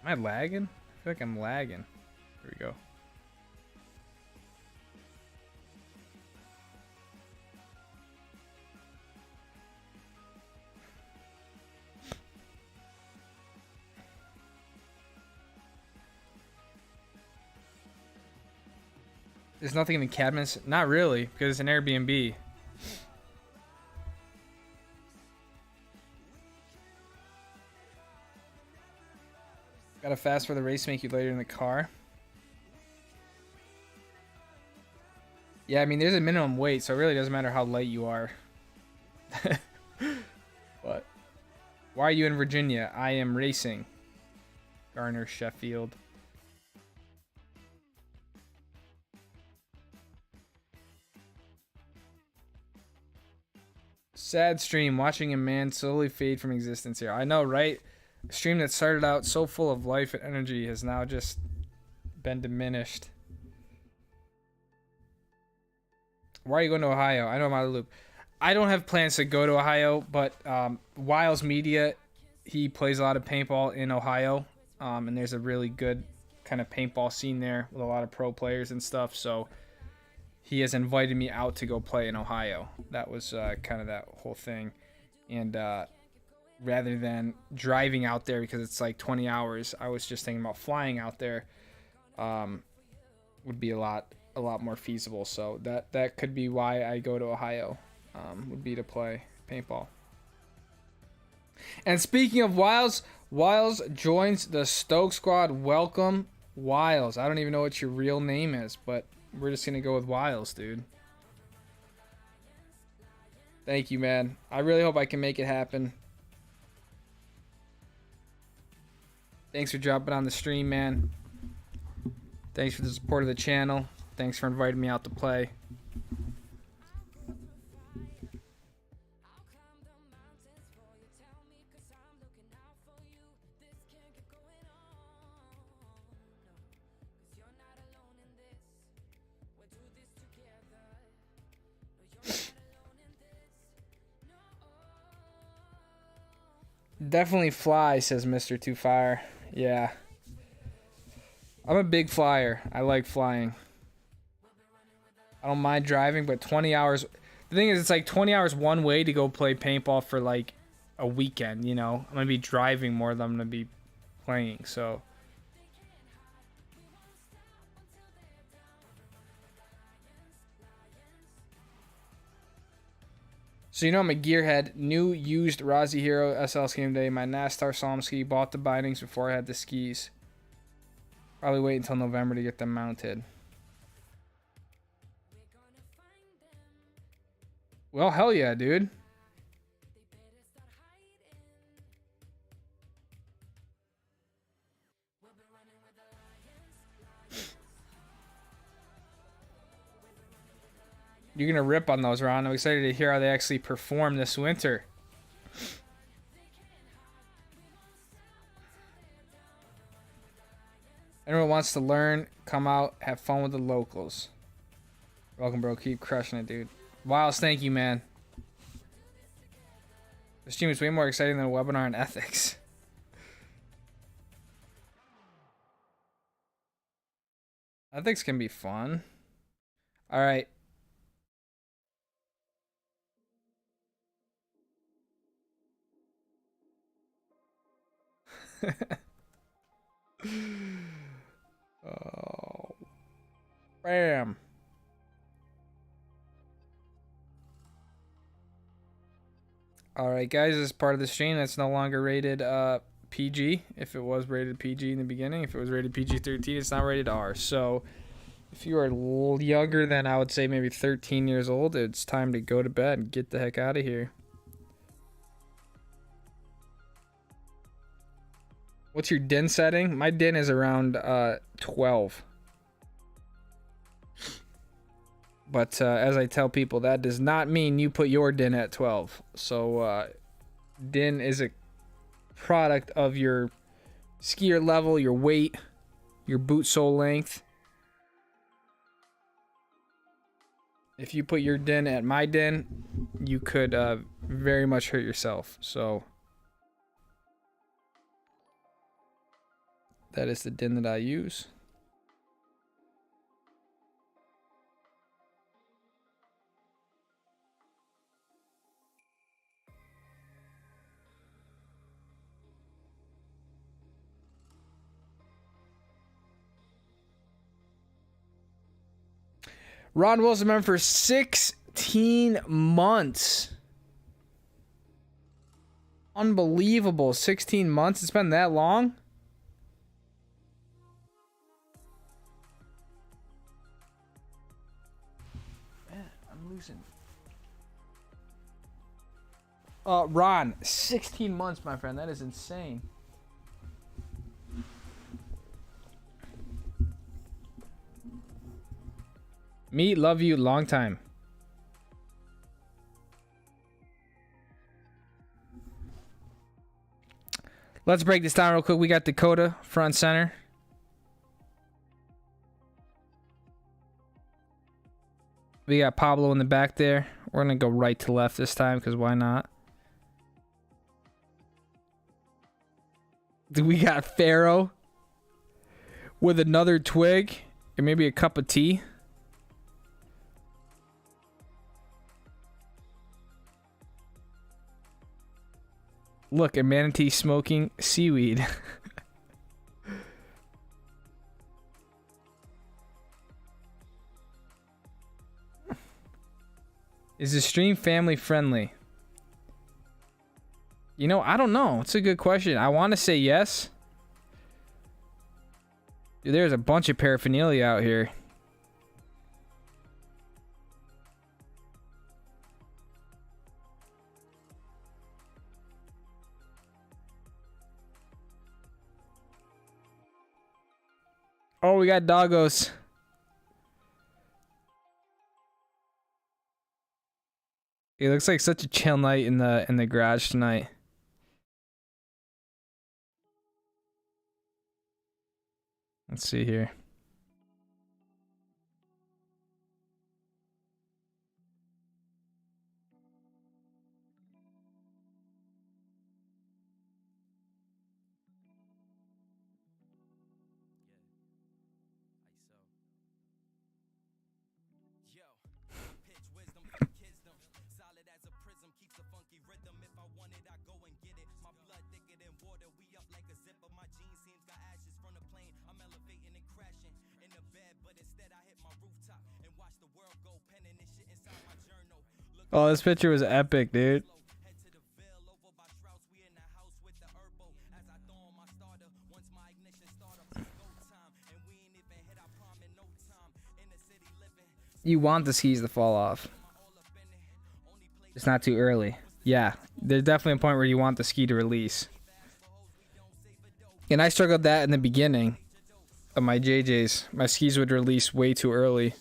Am I lagging? I feel like I'm lagging. Here we go. There's nothing in the cabinets. Not really, because it's an Airbnb. Gotta fast for the race, make you later in the car. Yeah, I mean, there's a minimum weight, so it really doesn't matter how light you are. What? Why are you in Virginia? I am racing. Garner, Sheffield. Sad stream, watching a man slowly fade from existence here. I know, right? A stream that started out so full of life and energy has now just been diminished. Why are you going to Ohio? I know I'm out of the loop. I don't have plans to go to Ohio, but Wiles Media, he plays a lot of paintball in Ohio, and there's a really good kind of paintball scene there with a lot of pro players and stuff, so he has invited me out to go play in Ohio. That was kind of that whole thing. And rather than driving out there because it's like 20 hours, I was just thinking about flying out there. Would be a lot more feasible. So that could be why I go to Ohio, would be to play paintball. And speaking of Wiles joins the Stoke squad. Welcome, Wiles. I don't even know what your real name is, but we're just gonna go with Wiles, dude. Thank you, man. I really hope I can make it happen. Thanks for dropping on the stream, man. Thanks for the support of the channel. Thanks for inviting me out to play. Definitely fly, says Mr. Two Fire. Yeah. I'm a big flyer. I like flying. I don't mind driving, but 20 hours... The thing is, it's like 20 hours one way to go play paintball for like a weekend, you know? I'm going to be driving more than I'm going to be playing, so... So you know I'm a gearhead. New used Rozzy Hero SL Scheme Day. My NASCAR Psalm ski. Bought the bindings before I had the skis. Probably wait until November to get them mounted. Well, hell yeah, dude. You're going to rip on those, Ron. I'm excited to hear how they actually perform this winter. Anyone wants to learn, come out, have fun with the locals. Welcome, bro. Keep crushing it, dude. Wiles, thank you, man. The stream is way more exciting than a webinar on ethics. Ethics can be fun. All right. Oh. Bam. Alright, guys, this is part of the stream that's no longer rated PG. If it was rated PG in the beginning, if it was rated PG-13, it's not rated R. So, if you are younger than, I would say, maybe 13 years old, it's time to go to bed and get the heck out of here. What's your DIN setting? My DIN is around 12. But as I tell people, that does not mean you put your DIN at 12. So DIN is a product of your skier level, your weight, your boot sole length. If you put your DIN at my DIN, you could very much hurt yourself. So that is the DIN that I use. Ron Wilson, member for 16 months. Unbelievable. 16 months. It's been that long? Man, I'm losing. Ron, 16 months, my friend. That is insane. Me, love you, long time. Let's break this down real quick. We got Dakota front center. We got Pablo in the back there. We're going to go right to left this time because why not? We got Pharaoh with another twig and maybe a cup of tea. Look, a manatee smoking seaweed. Is the stream family friendly? You know, I don't know. It's a good question. I want to say yes. Dude, there's a bunch of paraphernalia out here. Oh, we got doggos. It looks like such a chill night in the garage tonight. Let's see here. Oh, this picture was epic, dude. You want the skis to fall off. It's not too early. Yeah, there's definitely a point where you want the ski to release. And I struggled that in the beginning of my JJs. My skis would release way too early.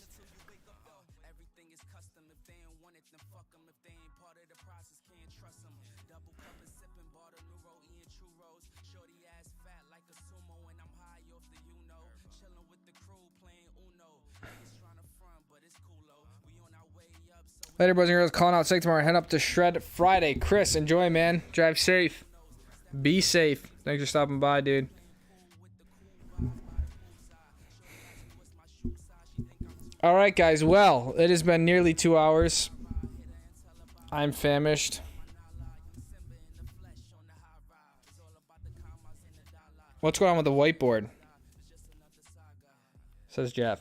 Later, boys and girls. Calling out sick tomorrow. Head up to Shred Friday. Chris, enjoy, man. Drive safe. Be safe. Thanks for stopping by, dude. All right, guys. Well, it has been nearly 2 hours. I'm famished. What's going on with the whiteboard? Says Jeff.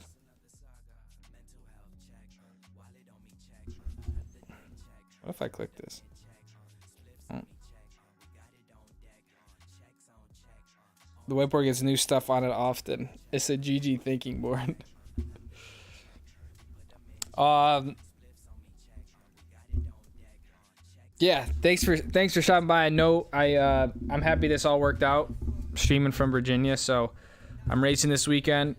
What if I click this? Oh. The whiteboard gets new stuff on it often. It's a GG thinking board. Yeah, thanks for stopping by. I know I'm happy this all worked out. Streaming from Virginia, so I'm racing this weekend.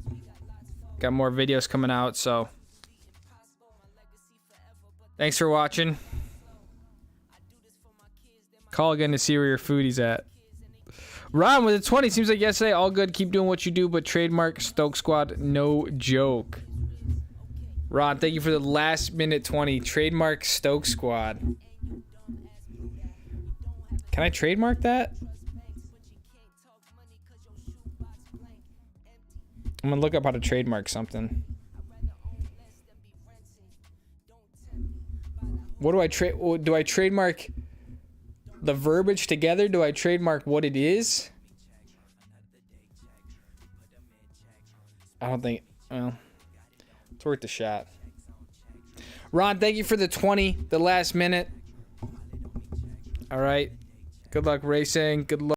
Got more videos coming out, so thanks for watching. Call again to see where your foodie's at. Ron with a 20. Seems like yesterday. All good. Keep doing what you do, but trademark Stoke Squad. No joke. Ron, thank you for the last minute 20. Trademark Stoke Squad. Can I trademark that? I'm going to look up how to trademark something. What do I trade? Do I trademark the verbiage together? Do I trademark what it is? I don't think. Well, it's worth a shot. Ron, thank you for the 20, the last minute. All right. Good luck racing. Good luck.